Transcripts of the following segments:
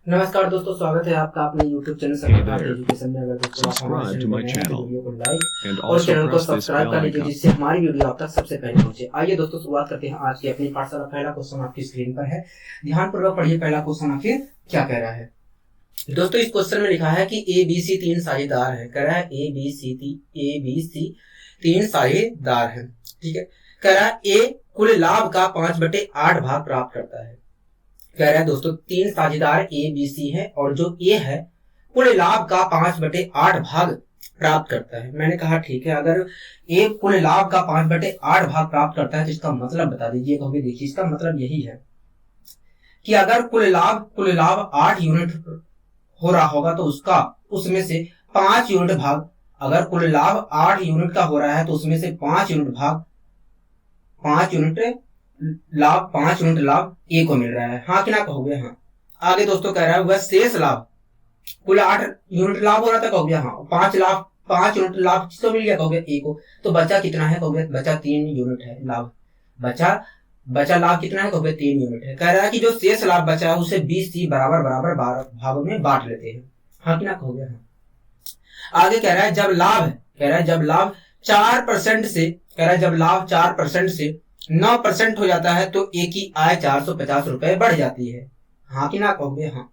नमस्कार दोस्तों, स्वागत है आपका अपने YouTube चैनल सरकार एजुकेशन में। अगर दोस्तों आप हमारे चैनल पर नए हैं तो वीडियो को लाइक और चैनल को सब्सक्राइब कर लीजिए, जिससे हमारी वीडियो आप तक सबसे पहले पहुंचे। आइए दोस्तों, शुरुआत करते हैं आज की अपनी पाठशाला। पहला क्वेश्चन आपकी स्क्रीन पर है, ध्यानपूर्वक पढ़िए। पहला क्वेश्चन आखिर क्या कह रहा है दोस्तों? इस क्वेश्चन में लिखा है कि ABC तीन साझेदार है। कह रहा है ABC तीन साझेदार है, ठीक है। कह रहा है A कुल लाभ का 5/8 भाग प्राप्त करता है। कह रहा है दोस्तों, तीन साझेदार ABC है और जो A है कुल लाभ का 5/8 भाग प्राप्त करता है। मैंने कहा ठीक है, अगर A कुल लाभ का 5/8 भाग प्राप्त करता है तो इसका मतलब बता दीजिए। कहोगे देखिए, इसका मतलब यही है कि अगर कुल लाभ 8 यूनिट हो रहा होगा तो उसमें से 5 यूनिट भाग, अगर कुल लाभ 8 यूनिट का हो रहा है तो उसमें से 5 यूनिट लाभ A को मिल रहा है। हाँ कि ना कहोगे? हाँ। आगे दोस्तों कह रहा है वह शेष लाभ, कुल 8 यूनिट लाभ हो रहा था, कहोगे हाँ। 5 यूनिट लाभ किसको मिल गया, कहोगे A को। तो बचा कितना है, कहोगे बचा 3 यूनिट है लाभ। बचा लाभ कितना है, कहोगे 3 यूनिट है। कह रहा है कि जो शेष लाभ बचा है उसे 20 बराबर भागों में बांट लेते हैं। हाँ कि ना कहोगे? हाँ। आगे कह रहा है जब लाभ 4% से 9% हो जाता है तो A की आय 450 रुपए बढ़ जाती है। हाँ कि ना कहोगे? हाँ।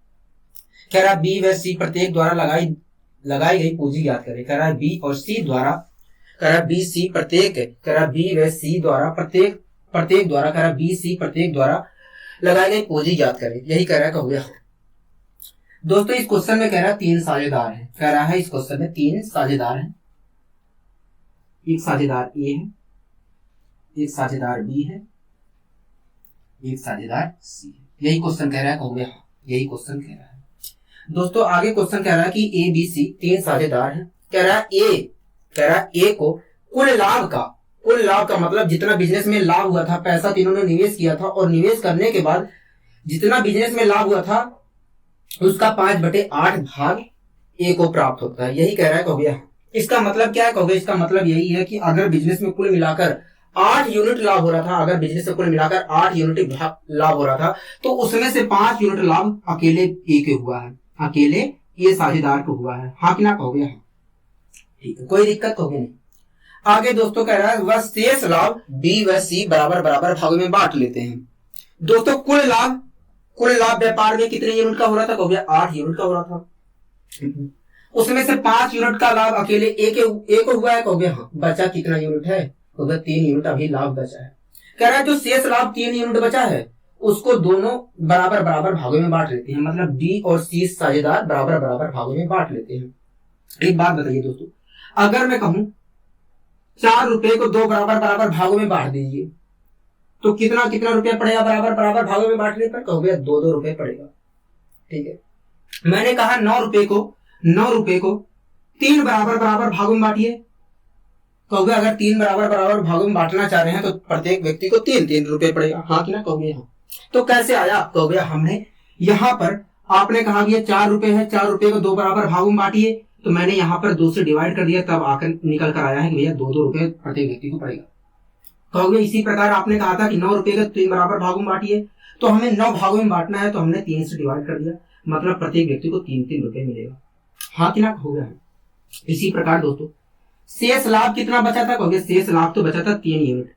कह रहा B व C प्रत्येक द्वारा लगाई गई पूंजी ज्ञात करें। कह रहा B और C द्वारा, कह रहा B C प्रत्येक, कह रहा B व C द्वारा प्रत्येक द्वारा, कह रहा B C प्रत्येक द्वारा लगाई गई पूंजी ज्ञात करें। यही कह रहा है, कहोगे हाँ। दोस्तों इस क्वेश्चन में कह रहा है तीन साझेदार है। कह रहा है इस क्वेश्चन में तीन साझेदार हैं। एक साझेदार A है, एक साझेदार B है, एक साझेदार C है। यही क्वेश्चन कह रहा है, कहोगे हाँ। यही क्वेश्चन कह रहा है। दोस्तों आगे क्वेश्चन कह रहा है कि ABC तीन साझेदार हैं। कह रहा है A को कुल लाभ का मतलब जितना बिजनेस में लाभ हुआ था, पैसा तीनों ने निवेश किया था और निवेश करने के बाद जितना बिजनेस में लाभ हुआ था उसका 5/8 भाग A को प्राप्त होता है। यही कह रहा है, कहोगे हाँ। इसका मतलब क्या है, कहोगे इसका मतलब यही है कि अगर बिजनेस में कुल मिलाकर 8 यूनिट लाभ हो रहा था, अगर बिजनेस से कुल मिलाकर 8 यूनिट लाभ हो रहा था तो उसमें से 5 यूनिट लाभ अकेले A के हुआ है, अकेले ये साझेदार को हुआ है। हाँ कि ना कहोगे? हाँ। ठीक है, कोई दिक्कत कहोगे नहीं। आगे दोस्तों कह रहा है वह शेष लाभ B व C बराबर भागों में बांट लेते हैं। दोस्तों कुल लाभ व्यापार में कितने यूनिट का हो रहा था, कहोगे 8 यूनिट का हो रहा था। उसमें से 5 यूनिट का लाभ अकेले A को हुआ है, कहोगे हाँ। बचा कितना यूनिट है, कहोगे 3 यूनिट अभी लाभ बचा है। कह रहा है जो शेष लाभ 3 यूनिट बचा है उसको दोनों बराबर भागों में बांट लेते हैं। मतलब B और C साझेदार बराबर भागों में बांट लेते हैं। एक बात बताइए दोस्तों, अगर मैं कहूं 4 रुपए को 2 बराबर भागों में बांट दीजिए तो कितना रुपया पड़ेगा बराबर भागों में बांटने पर, कहोगे 2 रुपए पड़ेगा। ठीक है। मैंने कहा 9 रुपए को 3 बराबर भागों में बांटिए। कहोगे अगर 3 बराबर भागों में बांटना चाह रहे हैं तो प्रत्येक व्यक्ति को 3 रुपए पड़ेगा। हाँ कि ना कहोगे? हाँ। तो कैसे आया, कहोगे हमने यहाँ पर आपने कहा कि 4 रुपए है, 4 रुपए को 2 बराबर भागों में बांटिए, तो मैंने यहाँ पर 2 से डिवाइड कर दिया, तब आकर निकल कर आया है कि भैया 2 रुपए प्रत्येक व्यक्ति को पड़ेगा। कहोगे इसी प्रकार आपने कहा था कि 9 रुपए का 3 बराबर भागों में बांटिए, तो हमें 9 भागों में बांटना है तो हमने 3 से डिवाइड कर दिया, मतलब प्रत्येक व्यक्ति को 3 रुपए मिलेगा। हाँ कि ना कहोगे? इसी प्रकार दोस्तों शेष लाभ कितना बचा था, कहोगे शेष लाभ तो बचा था 3 यूनिट।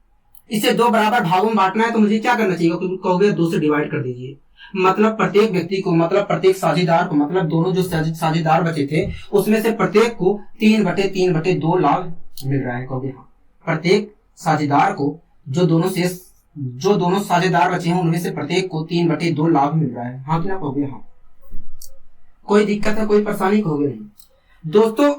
इसे 2 बराबर भागों में बांटना है तो मुझे क्या करना चाहिए, कहोगे 2 से डिवाइड कर दीजिए। मतलब प्रत्येक व्यक्ति को, मतलब प्रत्येक साझेदार को, मतलब दोनों जो साझेदार बचे थे उसमें से प्रत्येक को 3/2 लाभ मिल रहा है, कहोगे हाँ। प्रत्येक साझेदार को जो दोनों साझेदार बचे हैं उनमें से प्रत्येक को 3/2 लाभ मिल रहा है। हाँ कि ना कहोगे? हाँ। कोई दिक्कत है, कोई परेशानी, कहोगे नहीं। दोस्तों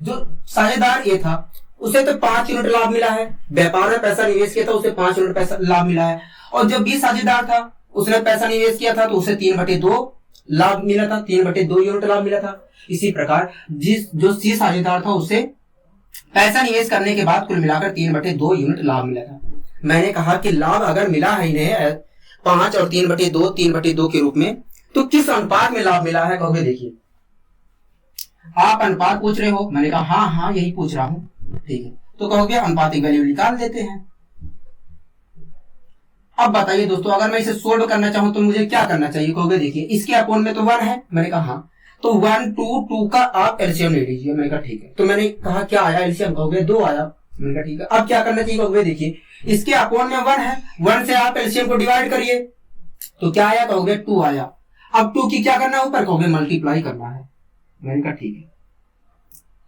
जो साझेदार A था उसे तो 5 यूनिट लाभ मिला है, व्यापार में पैसा निवेश किया था उसे 5 यूनिट पैसा लाभ मिला है। और जो B साझेदार था उसने पैसा निवेश किया था तो उसे 3/2 लाभ मिला था, 3/2 यूनिट लाभ मिला था। इसी प्रकार जो C साझेदार था उसे पैसा निवेश करने के बाद कुल मिलाकर 3/2 यूनिट लाभ मिला था। मैंने कहा कि लाभ अगर मिला है इन्हें 5 और 3/2 के रूप में, तो किस अनुपात में लाभ मिला है, कहोगे देखिए। आप अनुपात पूछ रहे हो, मैंने कहा हाँ यही पूछ रहा हूं। ठीक है, तो कहोगे अनुपातिक वैल्यू निकाल देते हैं। अब बताइए दोस्तों, अगर मैं इसे सोल्व करना चाहूं तो मुझे क्या करना चाहिए? कहोगे देखिए इसके अपोन में तो 1 है, मैंने कहा हाँ, तो 1 2 2 का आप एलसीएम ले लीजिए। मैंने कहा ठीक है। तो मैंने कहा क्या आया एलसीएम? कहोगे 2 आया। मैंने कहा ठीक है। अब क्या करना चाहिए? कहोगे देखिए इसके अपोन में 1 है, 1 से आप एलसीएम को डिवाइड करिए, तो क्या आया? कहोगे 2 आया। अब 2 की क्या करना है? ऊपर कहोगे मल्टीप्लाई करना है। मैंने कहा ठीक है,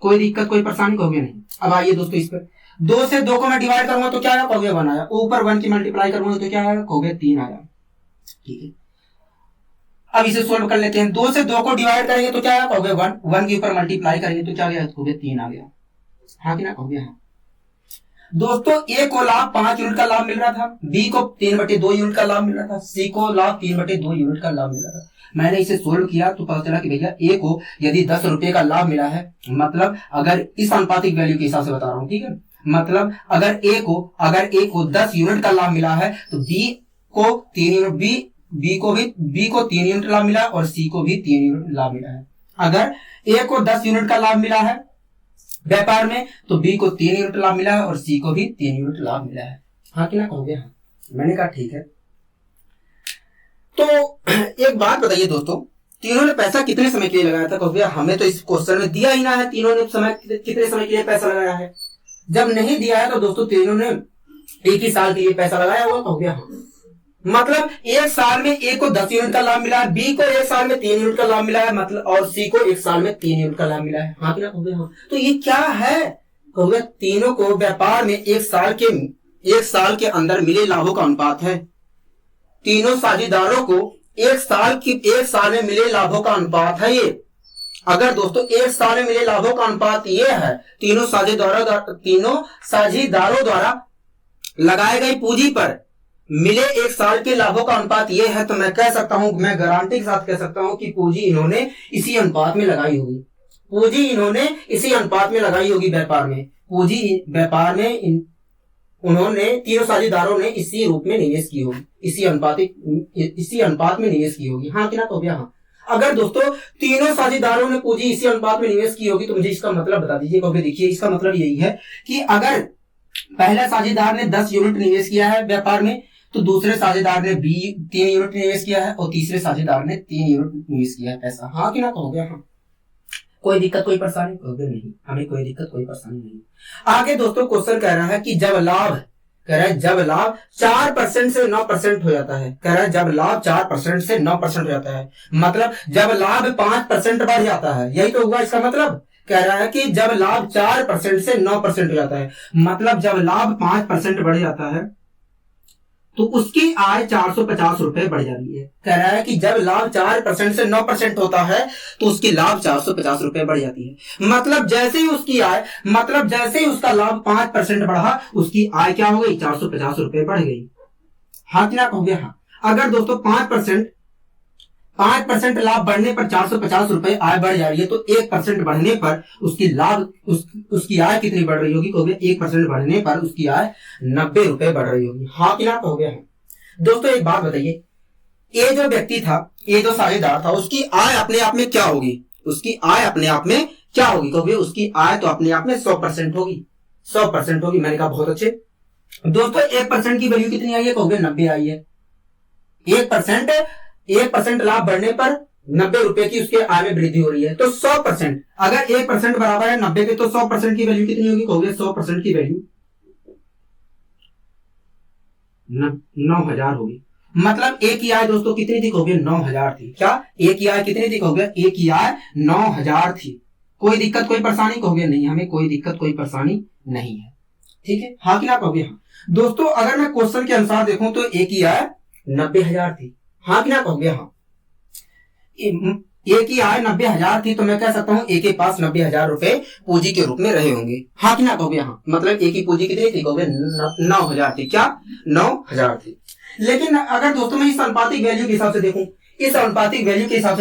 कोई दिक्कत कोई परेशानी? कहोगे नहीं। अब आइए दोस्तों, इस पर 2 से 2 को मैं डिवाइड करूंगा तो क्या आया? कहोगे 1 आया। ऊपर 1 की मल्टीप्लाई करूंगा तो क्या आया? कहोगे 3 आया। ठीक है, अब इसे सोल्व कर लेते हैं। 2 से 2 को डिवाइड करेंगे तो क्या आया? कहोगे 1, 1 के ऊपर मल्टीप्लाई करेंगे तो क्या गया? कहोगे 3 आ गया। हाँ कि ना? कहोगे हाँ। दोस्तों ए को लाभ 5 यूनिट का लाभ मिल रहा था, बी को 3/2 यूनिट का लाभ मिल रहा था, सी को लाभ 3/2 यूनिट का लाभ मिल रहा था। मैंने इसे सोल्व किया तो पता चला कि भैया ए को यदि 10 रुपए का लाभ मिला है, मतलब अगर इस आनुपातिक वैल्यू के हिसाब से बता रहा हूं, ठीक है, मतलब अगर ए को 10 यूनिट का लाभ मिला है तो बी को 3 यूनिट, बी को 3 यूनिट लाभ मिला और सी को भी 3 यूनिट लाभ मिला है। अगर ए को 10 यूनिट का लाभ मिला है व्यापार में तो बी को 3 यूनिट लाभ मिला है और सी को भी 3 यूनिट लाभ मिला है। हाँ कि ना? कहोगे हाँ। मैंने कहा ठीक है। तो एक बात बताइए दोस्तों, तीनों ने पैसा कितने समय के लिए लगाया था? कहोगे हमें तो इस क्वेश्चन में दिया ही ना है तीनों ने समय कितने समय के लिए पैसा लगाया है। जब नहीं दिया है तो दोस्तों तीनों ने एक ही साल के लिए पैसा लगाया होगा। कहोगे हाँ, मतलब एक साल में ए को 10 यूनिट का लाभ मिला है, बी को एक साल में 3 यूनिट का लाभ मिला है, मतलब और सी को एक साल में 3 यूनिट का लाभ मिला है। हाँ कि ना? कहोगे हाँ। तो ये क्या है? कहोगे तीनों को व्यापार में एक साल के अंदर मिले लाभों का अनुपात है। तीनों साझेदारों को एक साल में मिले लाभों का अनुपात है ये। अगर दोस्तों एक साल में मिले लाभों का अनुपात ये है, तीनों साझेदारों द्वारा लगाए गई पूंजी पर मिले एक साल के लाभों का अनुपात ये है, तो मैं कह सकता हूं, मैं गारंटी के साथ कह सकता हूं कि पूंजी इन्होंने इसी अनुपात में लगाई होगी। व्यापार में पूंजी व्यापार में उन्होंने तीनों साझेदारों ने इसी रूप में निवेश की होगी, इसी अनुपात में निवेश की होगी। हाँ कि ना? कहोगे हाँ। अगर दोस्तों तीनों साझेदारों ने पूंजी इसी अनुपात में निवेश की होगी तो मुझे इसका मतलब बता दीजिए। कहोगे देखिए इसका मतलब यही है कि अगर पहले साझेदार ने 10 यूनिट निवेश किया है व्यापार में, तो दूसरे साझेदार ने 3 यूनिट निवेश किया है और तीसरे साझेदार ने 3 यूनिट निवेश किया है पैसा। हाँ कि ना? कहोगे हाँ। कोई दिक्कत कोई परेशानी? कहोगे नहीं, हमें कोई दिक्कत कोई परेशानी नहीं। आगे दोस्तों क्वेश्चन कह रहा है कि जब लाभ 4% से 9% हो जाता है, कह रहा है जब लाभ 4% से 9% हो जाता है, मतलब जब लाभ 5% बढ़ जाता है, यही तो हुआ इसका मतलब। कह रहा है कि जब लाभ 4% से 9% हो जाता है, मतलब जब लाभ 5% बढ़ जाता है तो उसकी आय 450 रुपए बढ़ जाती है। कह रहा है कि जब लाभ 4% से 9% होता है तो उसकी लाभ 450 रुपए बढ़ जाती है। मतलब जैसे ही उसका लाभ 5% बढ़ा, उसकी आय क्या हो गई? 450 रुपए बढ़ गई। हाँ कि ना? कहोगे हाँ। अगर दोस्तों 5% लाभ बढ़ने पर 450 रुपए आय बढ़ जा रही है, तो 1% बढ़ने पर उसकी आय कितनी बढ़ रही होगी? कहोगे 1% बढ़ने पर उसकी आय 90 रुपए बढ़ रही होगी। हाँ कि ना? कहोगे हाँ। दोस्तों एक बात बताइए, ये जो व्यक्ति था, ये जो साझेदार था, उसकी आय अपने आप में क्या होगी? कहोगे उसकी आय तो अपने आप में 100% होगी। 100% होगी। मैंने कहा बहुत अच्छे। दोस्तों 1% की वैल्यू कितनी आई है? कहोगे 90 आई है। 1% लाभ बढ़ने पर 90 रुपए की उसके आय में वृद्धि हो रही है, तो 100%, अगर 1% बराबर है 90 के, तो 100% की वैल्यू कितनी होगी? कहोगे 100% की वैल्यू 9000 होगी। मतलब एक की आय दोस्तों कितनी थी? कहोगे 9000 थी। क्या एक की आय कितनी थी? कहोगे एक की आय 9000 थी। कोई दिक्कत कोई परेशानी? कहोगे नहीं, हमें कोई दिक्कत कोई परेशानी नहीं है। ठीक है। हाँ कि ना? कहोगे हाँ। दोस्तों अगर मैं क्वेश्चन के अनुसार देखूं तो एक की आय 90,000 थी। हाँ कि ना? कहोगे हाँ। ए की आय 90,000 थी, तो मैं कह सकता हूं ए के पास 90,000 रुपए पूंजी के रूप में रहे होंगे। हाँ कि ना? कहोगे हाँ। मतलब ए की पूंजी कितनी थी? कहोगे 9,000 थी। क्या? 9,000 थी। लेकिन अगर दोस्तों मैं इस अनुपातिक वैल्यू के हिसाब से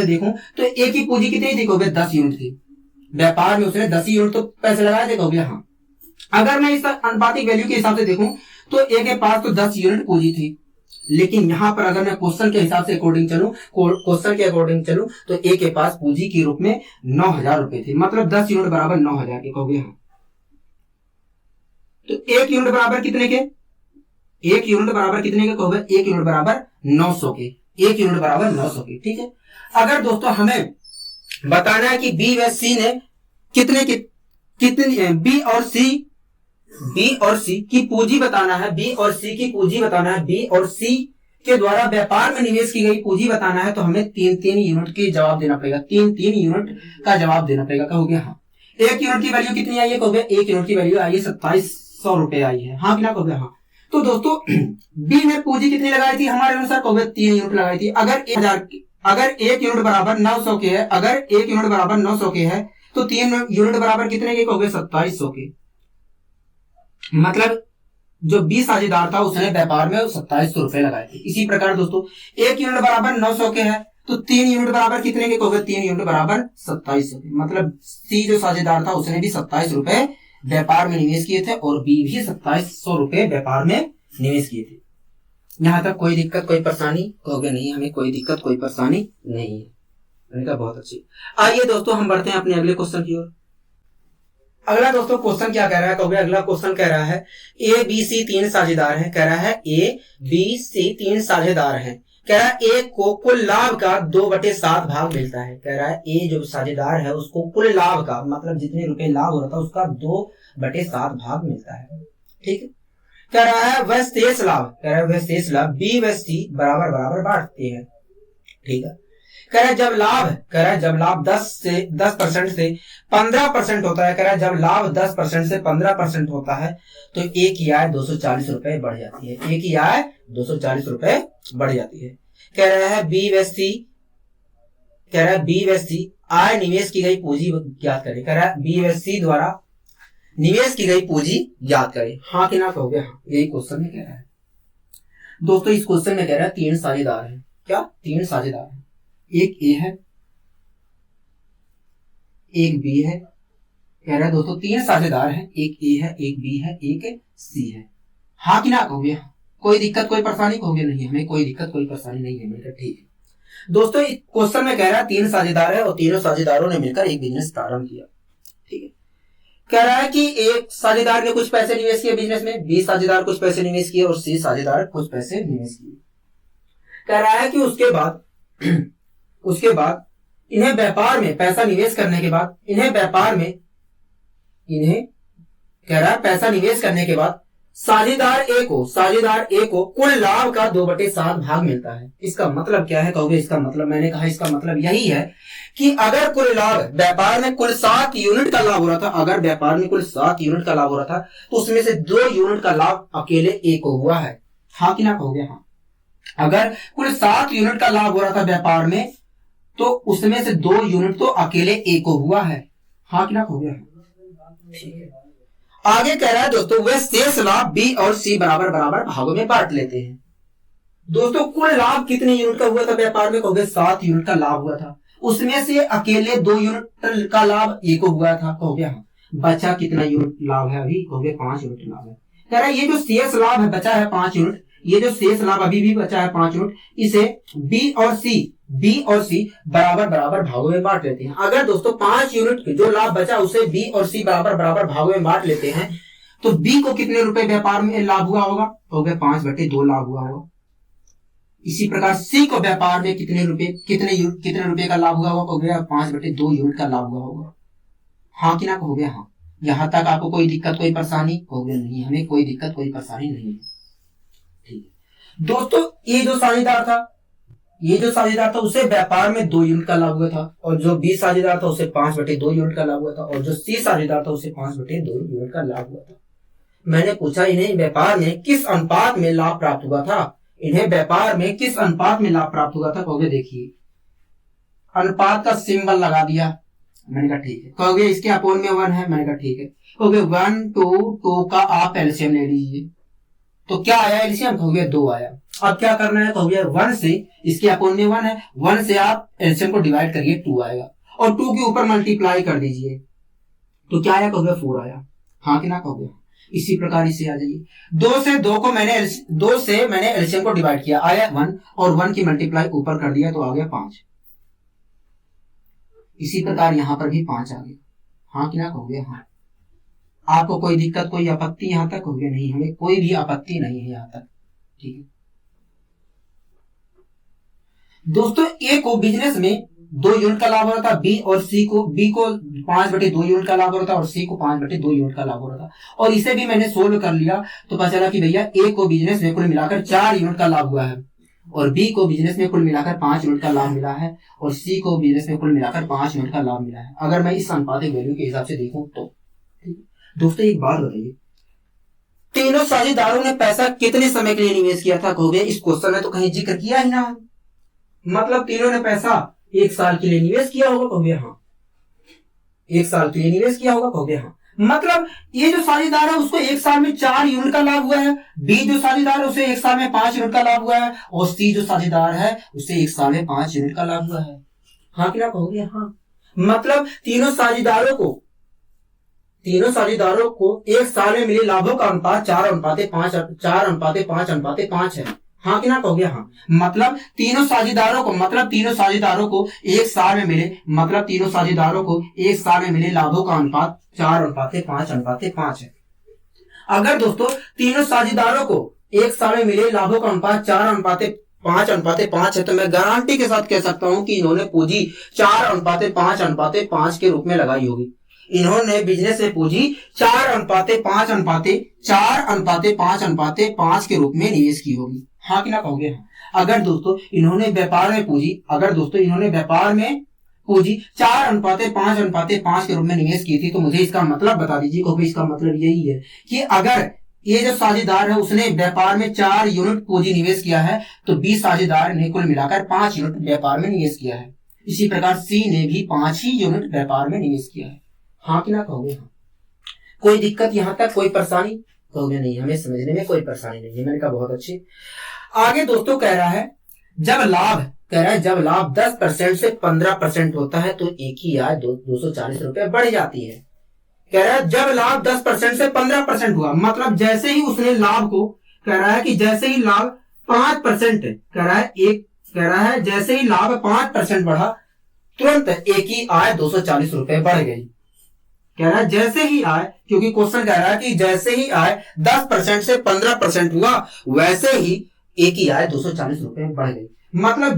देखूं तो ए की पूंजी कितनी थी? कहोगे 10 यूनिट थी। व्यापार में उसने 10 यूनिट तो पैसे लगाए थे। कहोगे हाँ। अगर मैं इस अनुपातिक वैल्यू के हिसाब से देखूं तो ए के पास तो 10 यूनिट पूंजी थी, लेकिन यहां पर अगर मैं क्वेश्चन के अकॉर्डिंग चलूं तो ए के पास पूंजी के रूप में 9,000 रुपए थे, मतलब 10 यूनिट बराबर 9,000 के। कहोगे हाँ। तो 1 यूनिट बराबर कितने के? 1 यूनिट बराबर कितने के कहोगे? 1 यूनिट बराबर 900 के। 1 यूनिट बराबर 900 के, ठीक है। अगर दोस्तों हमें बताना है कि बी व सी ने कितने बी और सी की पूंजी बताना है, बी और सी की पूंजी बताना है, बी और सी के द्वारा व्यापार में निवेश की गई पूंजी बताना है, तो हमें 3-3 यूनिट की जवाब देना पड़ेगा। 3-3 यूनिट का जवाब देना पड़ेगा। कहोगे हाँ। 1 यूनिट की वैल्यू कितनी आई है? कहोगे 1 यूनिट की वैल्यू आई है 2700 रुपए आई है। हाँ कि ना? कहोगे हाँ। तो दोस्तों बी ने पूंजी कितनी लगाई थी हमारे अनुसार? कहोगे 3 यूनिट लगाई थी। अगर 1 यूनिट बराबर 900 के है, अगर 1 यूनिट बराबर 900 के है, तो 3 यूनिट बराबर कितने के? कहोगे 2700 के। मतलब जो बी साझेदार था उसने व्यापार में 2700 रुपए लगाए थे। इसी प्रकार दोस्तों 1 यूनिट बराबर 900 के है, तो 3 यूनिट बराबर कितने के? कहोगे 3 यूनिट बराबर 2700 के। मतलब सी जो साझेदार था उसने भी 27 रुपए व्यापार में निवेश किए थे और बी भी 2700 रुपए व्यापार में निवेश किए थे। यहां तक कोई दिक्कत कोई परेशानी? कहोगे नहीं, हमें कोई दिक्कत कोई परेशानी नहीं है। मैंने कहा बहुत अच्छी। आइए दोस्तों हम बढ़ते हैं अपने अगले क्वेश्चन की ओर। अगला दोस्तों क्वेश्चन क्या कह रहा है? कहोगे अगला क्वेश्चन कह रहा है ए बी सी 3 साझेदार हैं। कह रहा है ए बी सी 3 साझेदार हैं। कह रहा है ए को कुल लाभ का 2/7 भाग मिलता है। कह रहा है ए जो साझेदार है उसको कुल लाभ का, मतलब जितने रुपए लाभ हो रहा था उसका 2/7 भाग मिलता है, ठीक है। कह रहा है वह शेष लाभ, कह रहा है वह शेष लाभ बी व सी बराबर बराबर बांटते हैं, ठीक है। कह रहा है जब लाभ 10% से 15% होता है, कह रहा है जब लाभ 10% से 15% होता है तो ए की आय 240 रुपए बढ़ जाती है। ए की आय 240 रुपए बढ़ जाती है। कह रहा है बी व सी आय निवेश की गई पूंजी ज्ञात करें। कह रहा है बी व सी द्वारा निवेश की गई पूंजी ज्ञात करें। हाँ कि ना? कहोगे हाँ। यही क्वेश्चन में कह रहा है दोस्तों। इस क्वेश्चन में कह रहा है 3 साझेदार हैं। क्या? 3 साझेदार हैं। एक ए है, एक बी है। कह रहा है दोस्तों 3 साझेदार हैं, एक ए है, एक बी है, एक सी है। हाँ कि ना? कहोगे कोई दिक्कत कोई परेशानी? कहोगे नहीं, हमें कोई दिक्कत कोई परेशानी नहीं है। मिलकर ठीक है दोस्तों। क्वेश्चन में कह रहा है 3 साझेदार है और तीनों साझेदारों ने मिलकर एक बिजनेस प्रारंभ किया, ठीक है। कह रहा है कि एक साझेदार ने कुछ पैसे निवेश किए बिजनेस में, बी साझेदार कुछ पैसे निवेश किए और सी साझेदार कुछ पैसे निवेश किए। कह रहा है कि उसके बाद इन्हें व्यापार में पैसा निवेश करने के बाद कह रहा है पैसा निवेश करने के बाद साझेदार ए को कुल लाभ का 2/7 भाग मिलता है। इसका मतलब क्या है? कहोगे इसका मतलब, मैंने कहा इसका मतलब यही है कि अगर कुल लाभ व्यापार में कुल 7 यूनिट का लाभ हो रहा था, अगर व्यापार में कुल 7 यूनिट का लाभ हो रहा था तो उसमें से 2 यूनिट का लाभ अकेले ए को हुआ है। हाँ कि ना? कहोगे हाँ। अगर कुल 7 यूनिट का लाभ हो रहा था व्यापार में तो उसमें से 2 यूनिट तो अकेले ए को हुआ है। हाँ कि ना? कहोगे हाँ, ठीक है। आगे कह रहा है दोस्तों वह शेष लाभ बी और सी बराबर बराबर भागों में बांट लेते हैं। दोस्तों कुल लाभ कितने यूनिट का हुआ था व्यापार में? कहोगे 7 यूनिट का लाभ हुआ था, उसमें से अकेले 2 यूनिट का लाभ ए को हुआ था। कहोगे हाँ। बचा कितना यूनिट लाभ है अभी? कहोगे 5 यूनिट लाभ है। कह रहा है ये जो शेष लाभ है बचा है 5 यूनिट, ये जो शेष लाभ अभी भी बचा है 5 यूनिट, इसे बी और सी बराबर बराबर भागों में बांट लेते हैं। अगर दोस्तों 5 यूनिट जो लाभ बचा उसे बी और सी बराबर बराबर भागों में बांट लेते हैं तो बी को कितने रुपए व्यापार में लाभ हुआ होगा? तो 5/2 लाभ हुआ होगा। इसी प्रकार सी को व्यापार में कितने रुपए का लाभ हुआ होगा? 5/2 यूनिट का लाभ हुआ होगा। हाँ कि ना? कहोगे हाँ। यहां तक आपको कोई दिक्कत कोई परेशानी? कहोगे नहीं, हमें कोई दिक्कत कोई परेशानी नहीं है, ठीक है। दोस्तों ये जो साझेदार था उसे व्यापार में 2 यूनिट का लाभ हुआ था और जो बी साझेदार था उसे 5/2 यूनिट का लाभ हुआ था और जो सी साझेदार था उसे 5/2 यूनिट का लाभ हुआ था। मैंने पूछा इन्हें व्यापार में किस अनुपात में लाभ प्राप्त हुआ था? इन्हें व्यापार में किस अनुपात में लाभ प्राप्त हुआ था? कहोगे देखिए अनुपात का सिंबल लगा दिया। मैंने कहा ठीक है। कहोगे इसके अपोन में 1 है। मैंने कहा ठीक है। कहोगे 1 2 का आप एलसीएम ले लीजिए, तो क्या आया एलसीएम? कहोगे 2 आया। अब क्या करना है? कहोगे 1 से, इसके अपोन में 1 है, 1 से आप एलसीएम को डिवाइड करिए, 2 आएगा और 2 के ऊपर मल्टीप्लाई कर दीजिए तो क्या आया? कहोगे 4 आया। हाँ कि ना? कहोगे इसी प्रकार इसे आ जाइए। 2 से मैंने एलसीएम को डिवाइड किया, आया 1 और 1 की मल्टीप्लाई ऊपर कर दिया तो आ गया 5। इसी प्रकार यहां पर भी 5 आ गया। हाँ कि ना? कहोगे हाँ। आपको कोई दिक्कत कोई आपत्ति यहां तक? कहोगे नहीं, हमें कोई भी आपत्ति नहीं है यहां तक। ठीक है दोस्तों, ए को बिजनेस में 2 यूनिट का लाभ हो रहा था, बी को 5/2 यूनिट का लाभ हो रहा था और सी को 5/2 यूनिट का लाभ हो रहा था। और इसे भी मैंने सोल्व कर लिया तो पता चला कि भैया ए को बिजनेस में कुल मिलाकर 4 यूनिट का लाभ हुआ है और बी को बिजनेस में कुल मिलाकर 5 यूनिट का लाभ मिला है और सी को बिजनेस में कुल मिलाकर 5 यूनिट का लाभ मिला है, अगर मैं इस अनुपातिक वैल्यू के हिसाब से देखूं तो। दोस्तों एक बात बताइए, तीनों साझेदारों ने पैसा कितने समय के लिए निवेश किया था? कहोगे इस क्वेश्चन में तो कहीं जिक्र किया ही ना, मतलब तीनों ने पैसा 1 साल के लिए निवेश किया होगा। कहोगे हाँ, 1 साल के लिए निवेश किया होगा। कहोगे हाँ, मतलब ये जो साझेदार है उसको 1 साल में 4 यूनिट का लाभ हुआ है, बी जो साझेदार है उसे 1 साल में 5 यूनिट का लाभ हुआ है और सी जो साझेदार है उसे 1 साल में 5 यूनिट का लाभ हुआ है। हाँ क्या कहोगे हाँ, मतलब तीनों साझेदारों को 1 साल में मिले लाभों का अनुपात 4:5 है। हाँ कि ना कहोगे हाँ, मतलब तीनों साझेदारों को 1 साल में मिले, मतलब तीनों साझेदारों को 1 साल में मिले लाभों का अनुपात 4:5 है। अगर दोस्तों तीनों साझेदारों को 1 साल में मिले लाभों का अनुपात 4:5 है तो मैं गारंटी के साथ कह सकता हूं कि इन्होंने पूंजी 4:5 के रूप में लगाई होगी। इन्होंने बिजनेस में पूंजी 4:5 के रूप में निवेश की होगी। हाँ कि ना कहोगे हाँ। अगर दोस्तों इन्होंने व्यापार में पूंजी 4:5 के रूप में निवेश की थी तो मुझे इसका मतलब बता दीजिए। क्योंकि इसका मतलब यही है कि अगर ये जो साझेदार है उसने व्यापार में 4 यूनिट पूंजी निवेश किया है तो बी साझेदार ने कुल मिलाकर 5 यूनिट व्यापार में निवेश किया है। इसी प्रकार सी ने भी 5 ही यूनिट व्यापार में निवेश किया है। हाँ कि ना कहोगे हाँ। कोई दिक्कत यहाँ तक, कोई परेशानी? कहोगे नहीं, हमें समझने में कोई परेशानी नहीं है। मैंने कहा बहुत अच्छे। आगे दोस्तों कह रहा है जब लाभ 10% से 15% होता है तो एक ही आय 240 रुपए बढ़ जाती है। कह रहा है जब लाभ 10% से 15% हुआ, मतलब जैसे ही उसने लाभ को, कह रहा है कि जैसे ही लाभ 5%, कह रहा है जैसे ही लाभ 5% बढ़ा तुरंत एक ही आय 240 रुपए बढ़ गई। कह रहा है जैसे ही आय, क्योंकि क्वेश्चन कह रहा है कि जैसे ही आय 10% से 15% हुआ वैसे ही एक ही आय 240 रुपए बढ़ गई। मतलब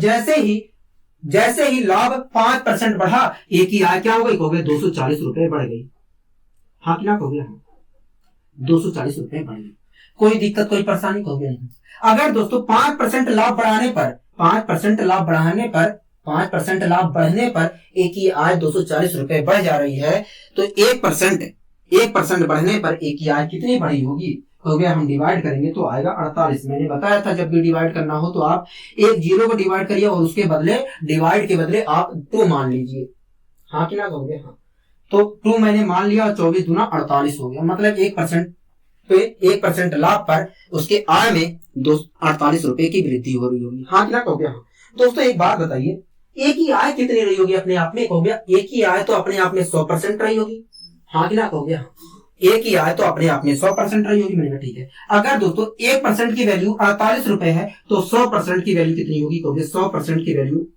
जैसे ही लाभ 5% बढ़ा एक ही आय क्या हो गई? कहोगे 240 रुपए बढ़ गई। हाँ कि ना कहोगे हाँ, 240 रुपए बढ़ गई। कोई दिक्कत, कोई परेशानी? कहोगे नहीं। अगर दोस्तों 5% लाभ बढ़ने पर एक ही आय 240 रुपए बढ़ जा रही है तो 1% बढ़ने पर एक ही आय कितनी बढ़ी होगी? कहोगे हम डिवाइड करेंगे तो आएगा 48। मैंने बताया था जब भी डिवाइड करना हो तो आप एक 0 को डिवाइड करिए और उसके बदले डिवाइड के बदले आप 2 मान लीजिए। हाँ कि ना कहोगे हाँ। तो 2 मैंने मान लिया, 24 दूना 48 हो गया। मतलब 1% लाभ पर उसके आय में 48 रुपए की वृद्धि हो रही होगी। हाँ कि ना कहोगे हाँ। दोस्तों एक बात बताइए, एक ही आय कितनी रही होगी अपने आप में? कहोगे एक ही आय तो अपने आप में 100% रही होगी। हाँ कि ना कहोगे हाँ, एक ही आय तो अपने आप में 100% रही होगी। मैंने ठीक है। अगर दोस्तों 1% की वैल्यू 48 रुपए है तो 100% की वैल्यू कितनी होगी? कहोगे 100% की वैल्यू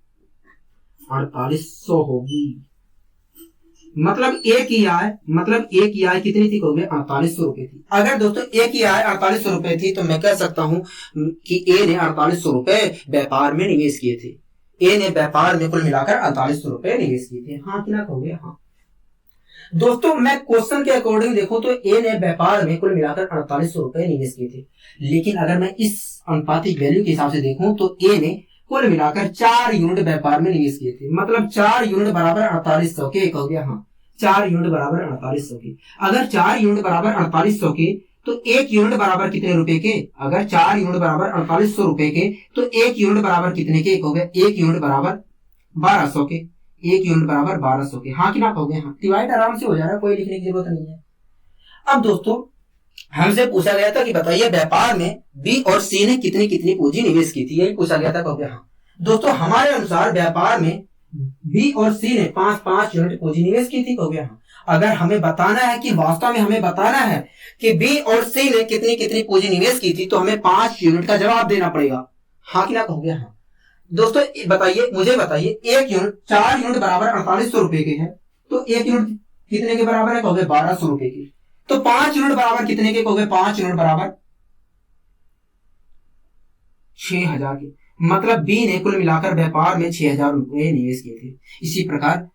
4800 होगी। मतलब एक ही आय कितनी थी? कहोगे 4800 रुपए थी। अगर दोस्तों एक ही आय 4800 रुपए थी तो मैं कह सकता हूं कि ए ने 4800 रुपए व्यापार में निवेश किए थे। ए ने व्यापार में कुल मिलाकर 4800 रुपए निवेश किए थे। हाँ कि ना कहोगे हाँ। दोस्तों मैं क्वेश्चन के अकॉर्डिंग देखूं तो ए ने व्यापार में कुल मिलाकर 4800 रुपए निवेश किए थे, लेकिन अगर मैं इस अनुपातिक वैल्यू के हिसाब से देखूं तो ए ने कुल मिलाकर 4 यूनिट व्यापार में निवेश किए थे। मतलब 4 यूनिट बराबर 4800 के। कहोगे हाँ, 4 यूनिट बराबर 4800 के। अगर 4 यूनिट बराबर 4800 के तो 1 यूनिट बराबर कितने रुपए के? अगर 4 यूनिट बराबर 4800 रुपए के तो 1 यूनिट बराबर कितने के? कहोगे 1 यूनिट बराबर 1200 के। 1 यूनिट बराबर 1200 के। हाँ कि ना कहोगे हाँ। डिवाइड आराम से हो जा रहा है, कोई लिखने की जरूरत नहीं है। अब दोस्तों हमसे पूछा गया था कि बताइए व्यापार में बी और सी ने कितनी कितनी पूंजी निवेश की थी, यही पूछा गया था। कहोगे हाँ। दोस्तों हमारे अनुसार व्यापार में बी और सी ने 5 यूनिट पूंजी निवेश की थी। कहोगे हाँ। अगर हमें बताना है कि वास्तव में हमें बताना है कि बी और सी ने कितनी कितनी पूंजी निवेश की थी तो हमें 5 यूनिट का जवाब देना पड़ेगा। हाँ कि ना कहोगे हाँ। दोस्तों मुझे बताइए 1 यूनिट 4 यूनिट बराबर 4800 रुपए के है तो 1 यूनिट कितने के बराबर है? कहोगे 1200 रुपए की। तो 5 यूनिट बराबर कितने के? कहोगे 5 यूनिट बराबर 6,000 के, मतलब बी ने कुल मिलाकर व्यापार में 6,000 रुपए निवेश किए थे। इसी प्रकार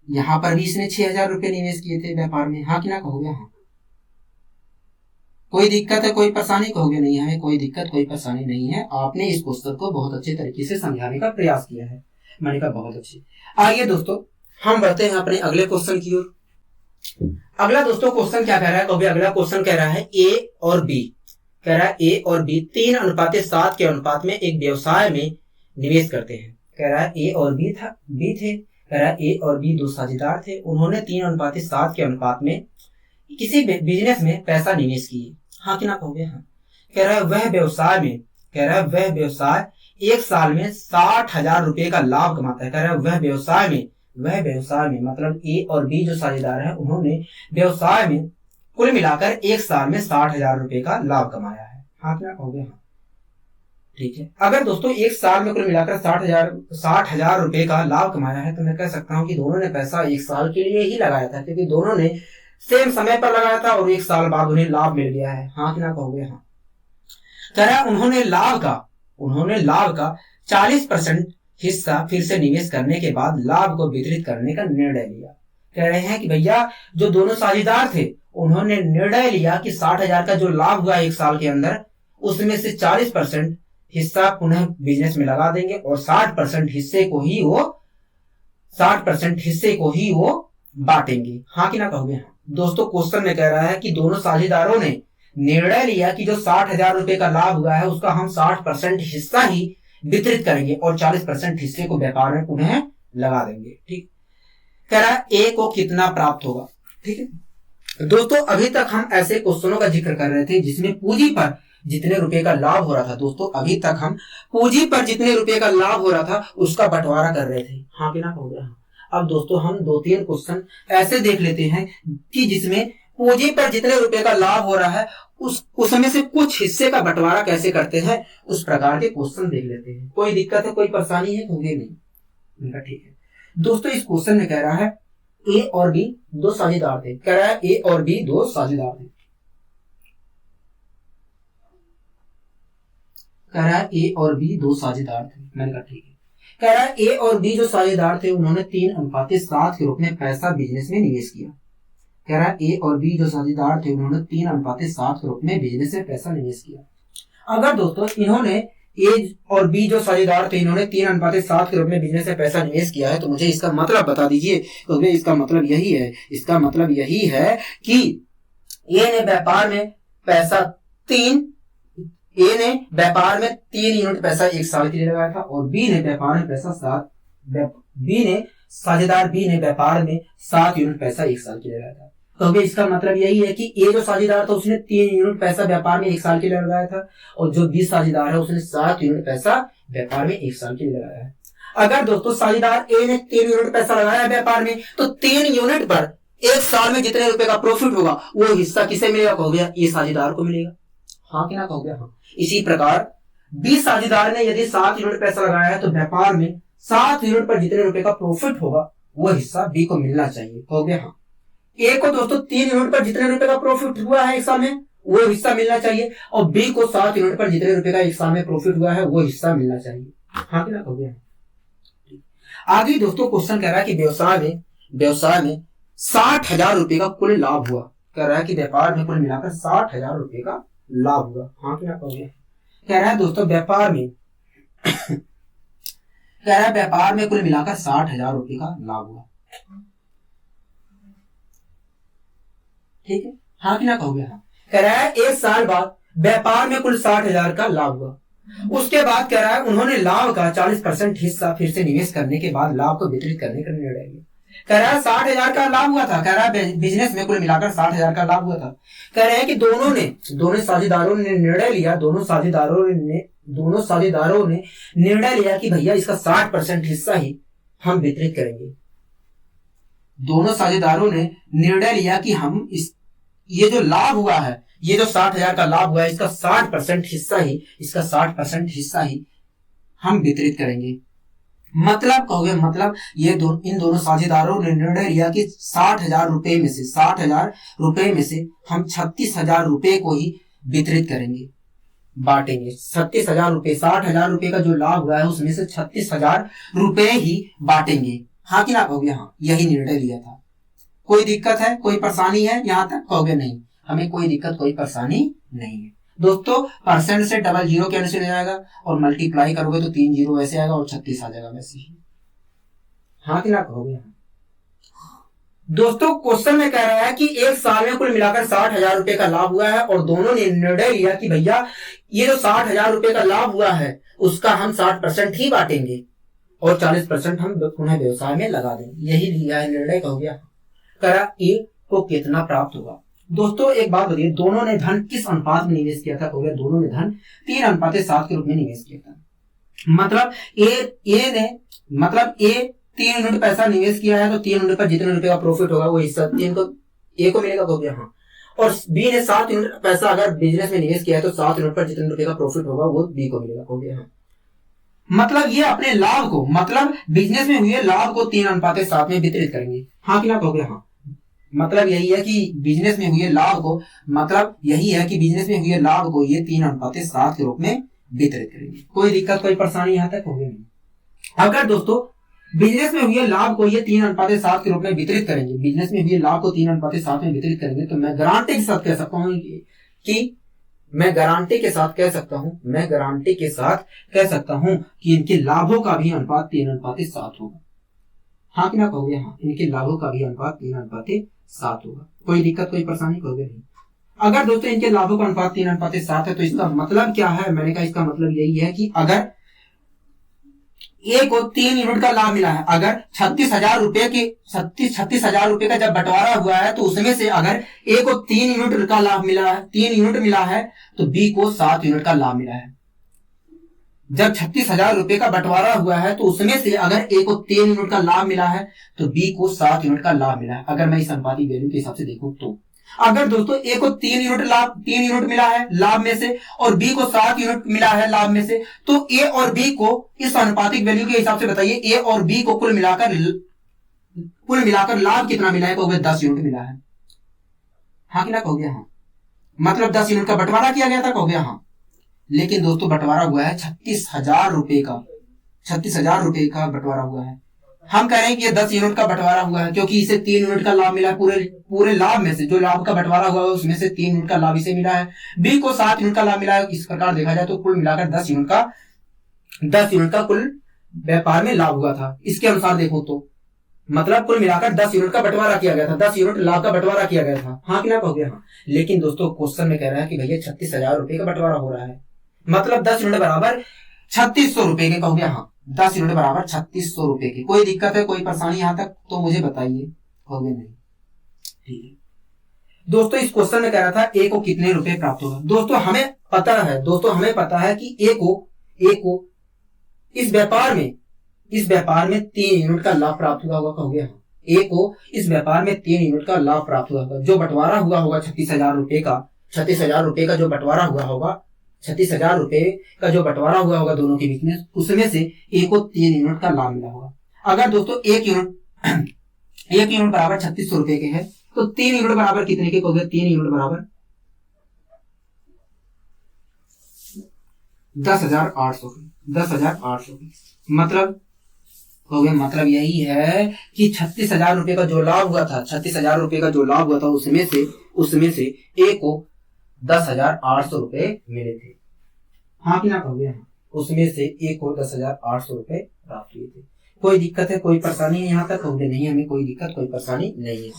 यहाँ पर भी इसने 6,000 रुपए निवेश किए थे व्यापार में। हाँ कि ना कहोगे? हाँ। कोई दिक्कत है, कोई परेशानी? कहोगे नहीं, हमें कोई दिक्कत कोई परेशानी नहीं है, आपने इस क्वेश्चन को बहुत अच्छे तरीके से समझाने का प्रयास किया है। मैंने कहा बहुत अच्छी। आइए दोस्तों हम बढ़ते हैं अपने अगले क्वेश्चन की ओर। अगला दोस्तों क्वेश्चन क्या कह रहा है? कहोगे अगला क्वेश्चन कह रहा है ए और बी, कह रहा है ए और बी 3:7 के अनुपात में एक व्यवसाय में निवेश करते हैं। कह रहा है ए और बी थे, कह रहा है ए और बी दो साझेदार थे, उन्होंने 3:7 के अनुपात में किसी बिजनेस में पैसा निवेश किए। हाँ कि ना कहोगे? हाँ। कह रहा है वह व्यवसाय एक साल में 60,000 रुपए का लाभ कमाता है। कह रहा है वह व्यवसाय में मतलब ए और बी जो साझेदार हैं उन्होंने व्यवसाय में कुल मिलाकर एक साल में 60,000 रुपए का लाभ कमाया है। हाँ कि ना कहोगे? हाँ। ठीक है, अगर दोस्तों एक साल में कुल मिलाकर 60,000 रुपए का लाभ कमाया है तो मैं कह सकता हूँ कि दोनों ने पैसा एक साल के लिए ही लगाया था, क्योंकि दोनों ने सेम समय पर लगाया था और एक साल बाद उन्हें लाभ मिल गया है। हाँ कि ना कहोगे? हाँ। कह रहा है उन्होंने लाभ का 40% हिस्सा फिर से निवेश करने के बाद लाभ को वितरित करने का निर्णय लिया। कह रहे हैं कि भैया जो दोनों साझेदार थे उन्होंने निर्णय लिया कि 60,000 का जो लाभ हुआ एक साल के अंदर उसमें से 40% हिस्सा पुनः बिजनेस में लगा देंगे और 60% हिस्से को ही वो बांटेंगे। हाँ कि ना कहोगे? हाँ। दोस्तों क्वेश्चन में कह रहा है कि दोनों साझेदारों ने निर्णय लिया कि जो 60,000 रुपए का लाभ हुआ है उसका हम 60% हिस्सा ही वितरित करेंगे और 40% हिस्से को व्यापार में पुनः लगा देंगे। ठीक। कह रहा है ए को कितना प्राप्त होगा। ठीक है दोस्तों, अभी तक हम ऐसे क्वेश्चनों का जिक्र कर रहे थे जिसमें पूंजी पर जितने रुपए का लाभ हो रहा था। दोस्तों अभी तक हम पूंजी पर जितने रुपए का लाभ हो रहा था उसका बंटवारा कर रहे थे। हाँ कि ना कहोगे? हाँ। अब दोस्तों हम 2-3 क्वेश्चन ऐसे देख लेते हैं कि जिसमें पूंजी पर जितने रुपए का लाभ हो रहा है उसमें से कुछ हिस्से का बंटवारा कैसे करते हैं, उस प्रकार के क्वेश्चन देख लेते हैं। कोई दिक्कत है, कोई परेशानी है? कहोगे नहीं। ठीक है दोस्तों, इस क्वेश्चन में कह रहा है ए और बी दो साझेदार थे। कह रहा है ए और बी दो साझेदार थे। कह रहा है ए और बी दो साझेदार थे। मैंने कहा ठीक है। कह रहा है ए और बी जो साझेदार थे उन्होंने 3:7 के रूप में पैसा बिजनेस में निवेश किया। कह रहा है ए और बी जो साझेदार थे उन्होंने 3:7 के रूप में बिजनेस में पैसा निवेश किया। अगर दोस्तों इन्होंने ए और बी जो साझेदार थे इन्होंने 3:7 के रूप में बिजनेस में पैसा निवेश किया है तो मुझे इसका मतलब बता दीजिए। तो इसका मतलब यही है कि ए ने व्यापार में 3 यूनिट पैसा एक साल के लिए लगाया था और बी ने व्यापार में साझेदार बी ने व्यापार में 7 यूनिट पैसा एक साल के लिए लगाया था। तो इसका मतलब यही है कि ए जो साझेदार था उसने 3 यूनिट पैसा व्यापार में एक साल के लिए लगाया था और जो बी साझेदार है उसने 7 यूनिट पैसा व्यापार में एक साल के लिए लगाया है। अगर दोस्तों साझेदार ए ने 3 यूनिट पैसा लगाया व्यापार में तो 3 यूनिट पर एक साल में जितने रुपए का प्रॉफिट होगा वो हिस्सा किसे मिलेगा? कहोगे ए साझेदार को मिलेगा। हाँ कि ना कहोगे? हाँ। इसी प्रकार बी साझेदार ने यदि 7 यूनिट पैसा लगाया है तो व्यापार में 7 यूनिट पर जितने रुपए का प्रॉफिट होगा वो हिस्सा बी को मिलना चाहिए। कहोगे हाँ। ए को दोस्तों 3 यूनिट पर जितने रुपए का प्रॉफिट हुआ है एक साल में वो हिस्सा मिलना चाहिए और बी को 7 यूनिट पर जितने रुपए का एक साल में प्रॉफिट हुआ है वो हिस्सा मिलना चाहिए। हाँ कि ना कहोगे? आगे दोस्तों क्वेश्चन कह रहा है कि व्यवसाय में 60,000 रुपए का कुल लाभ हुआ। कह रहा है कि व्यापार में कुल मिलाकर 60,000 रुपए का लाभ हुआ। हाँ कि ना कहोगे? कह रहा है दोस्तों व्यापार में कुल मिलाकर 60,000 रुपए का लाभ हुआ। ठीक है। हाँ कि ना कहोगे? हाँ। कह रहा है एक साल बाद व्यापार में कुल 60,000 का लाभ हुआ। उसके बाद कह रहा है उन्होंने लाभ का 40% हिस्सा फिर से निवेश करने के बाद लाभ को वितरित करने का निर्णय लिया। कह रहा है 60,000 का लाभ हुआ था। कह रहा है बिजनेस में कुल मिलाकर 60,000 का लाभ हुआ था। कह रहे हैं कि दोनों साझेदारों ने निर्णय लिया कि भैया इसका 60% हिस्सा ही हम वितरित करेंगे। दोनों साझेदारों ने निर्णय लिया कि हम ये जो लाभ हुआ है, ये जो 60,000 का लाभ हुआ है इसका 60% हिस्सा ही हम वितरित करेंगे। मतलब कहोगे इन दोनों साझेदारों ने निर्णय लिया कि 60,000 रुपए में से हम 36,000 रुपए को ही वितरित करेंगे। बांटेंगे। 36,000 रुपए, 60,000 रुपए का जो लाभ हुआ है उसमें से 36,000 रुपए ही बांटेंगे। हाँ कि ना कहोगे हाँ, यही निर्णय लिया था। कोई दिक्कत है, कोई परेशानी है यहाँ तक? कहोगे नहीं, हमें कोई दिक्कत कोई परेशानी नहीं है। दोस्तों परसेंट से डबल जीरो कैंसिल हो जाएगा और मल्टीप्लाई करोगे तो 3 जीरो वैसे आएगा और 36 आ जाएगा वैसे ही। हाँ कि ना कहोगे हाँ। दोस्तों क्वेश्चन में कह रहा है कि एक साल में कुल मिलाकर 60,000 रुपए का लाभ हुआ है और दोनों ने निर्णय लिया कि भैया ये जो 60,000 रुपए का लाभ हुआ है उसका हम 60% ही बांटेंगे और 40% हम पुनः व्यवसाय में लगा देंगे। यही लिया है निर्णय, कहो गया। करा ए को कितना प्राप्त होगा? दोस्तों एक बात बताइए, दोनों ने धन किस अनुपात में निवेश किया था? कहोगे दोनों ने धन 3:7 के रूप में निवेश किया था। मतलब ए 3 यूनिट पैसा निवेश किया है तो 3 यूनिट पर जितने रुपए का प्रॉफिट होगा वो हिस्सा 3 को ए को मिलेगा, कहोगे हाँ। और बी ने 7 यूनिट पैसा अगर बिजनेस में निवेश किया है तो 7 यूनिट पर जितने रुपए का प्रॉफिट होगा वो बी को मिलेगा, कहोगे हाँ। मतलब ये अपने लाभ को, मतलब बिजनेस में हुए लाभ को 3:7 में वितरित करेंगे। हाँ कि ना कहोगे हाँ। मतलब यही है कि बिजनेस में हुए लाभ को, मतलब यही है कि बिजनेस में हुए लाभ को ये 3:7 के रूप में वितरित करेंगे। कोई दिक्कत कोई परेशानी यहाँ तक होगी नहीं। अगर दोस्तों बिजनेस में हुए लाभ को ये 3:7 के रूप में वितरित करेंगे, बिजनेस में हुए लाभ को 3:7 में वितरित करेंगे तो मैं गारंटी के साथ कह सकता हूँ कि इनके लाभों का भी अनुपात 3:7 होगा। हाँ कि ना कहोगे हाँ, इनके लाभों का भी अनुपात 3:7 होगा। कोई दिक्कत कोई परेशानी कहोगे नहीं। अगर दोस्तों इनके लाभों का अनुपात 3:7 है तो इसका मतलब क्या है? मैंने कहा इसका मतलब यही है कि अगर ए को 3 यूनिट का लाभ मिला है, अगर 36,000 रुपए का जब बंटवारा हुआ है तो उसमें से अगर ए को 3 यूनिट का लाभ मिला है, 3 यूनिट मिला है तो बी को 7 यूनिट का लाभ मिला है। जब 36,000 रुपए का बंटवारा हुआ है तो उसमें से अगर ए को 3 यूनिट का लाभ मिला है तो बी को 7 यूनिट का लाभ मिला है। अगर मैं इस अनुपाती वैल्यू के हिसाब से देखूं तो अगर दोस्तों ए को 3 यूनिट मिला है लाभ में से और बी को 7 यूनिट मिला है लाभ में से, तो ए और बी को इस अनुपातिक वैल्यू के हिसाब से बताइए ए और बी को कुल मिलाकर लाभ कितना मिला है? कहोगे 10 यूनिट मिला है। हाँ कि ना कहोगे हाँ। मतलब 10 यूनिट का बंटवारा किया गया था, कहोगे हाँ। लेकिन दोस्तों बंटवारा हुआ है 36,000 रुपए का, 36,000 रुपए का बंटवारा हुआ है। हम कह रहे हैं कि ये 10 यूनिट का बंटवारा हुआ है क्योंकि इसे 3 यूनिट का लाभ मिला है। पूरे लाभ में से जो लाभ का बंटवारा हुआ है उसमें से 3 यूनिट का लाभ इसे मिला है, बी को 7 यूनिट का लाभ मिला है। इस प्रकार देखा जाए तो कुल मिलाकर 10 यूनिट का कुल व्यापार में लाभ हुआ था। इसके अनुसार देखो तो मतलब कुल मिलाकर 10 यूनिट का बंटवारा किया गया था, 10 यूनिट लाभ का बंटवारा किया गया था। हाँ कि ना कहोगे हाँ। लेकिन दोस्तों क्वेश्चन में कह रहा है कि भैया 36,000 रुपए का बंटवारा हो रहा है, मतलब 10 यूनिट बराबर 3600 रुपए के, कहोगे हाँ। 10 यूनिट बराबर 3600 रुपए की। कोई दिक्कत है कोई परेशानी यहां तक तो मुझे बताइए, कहोगे नहीं। ठीक है दोस्तों, इस क्वेश्चन में कह रहा था ए को कितने रुपए प्राप्त होगा। दोस्तों हमें पता है कि ए को इस व्यापार में 3 यूनिट का लाभ प्राप्त हुआ होगा, कहोगे हाँ। ए को इस व्यापार में 3 यूनिट का लाभ प्राप्त हुआ होगा। जो बंटवारा हुआ होगा 36,000 रुपए का जो बंटवारा हुआ होगा, 36,000 रुपए का जो बंटवारा हुआ होगा दोनों के बीच में, उसमें से ए को 3 यूनिट का लाभ मिला होगा। अगर दोस्तों एक यूनिट बराबर 3600 रुपए के है तो 3 यूनिट बराबर कितने के? कहोगे 3 यूनिट बराबर 10,800। मतलब यही है कि 36,000 रुपए का जो लाभ हुआ था, 36,000 रुपए का जो लाभ हुआ था उसमें से ए को 10,800 रुपए मिले थे। हाँ कि ना कहोगे हाँ। उसमें से ए को 10,800 रुपए प्राप्त हुए थे। कोई दिक्कत है कोई परेशानी है यहाँ तक? कहोगे नहीं, हमें कोई दिक्कत कोई परेशानी नहीं है।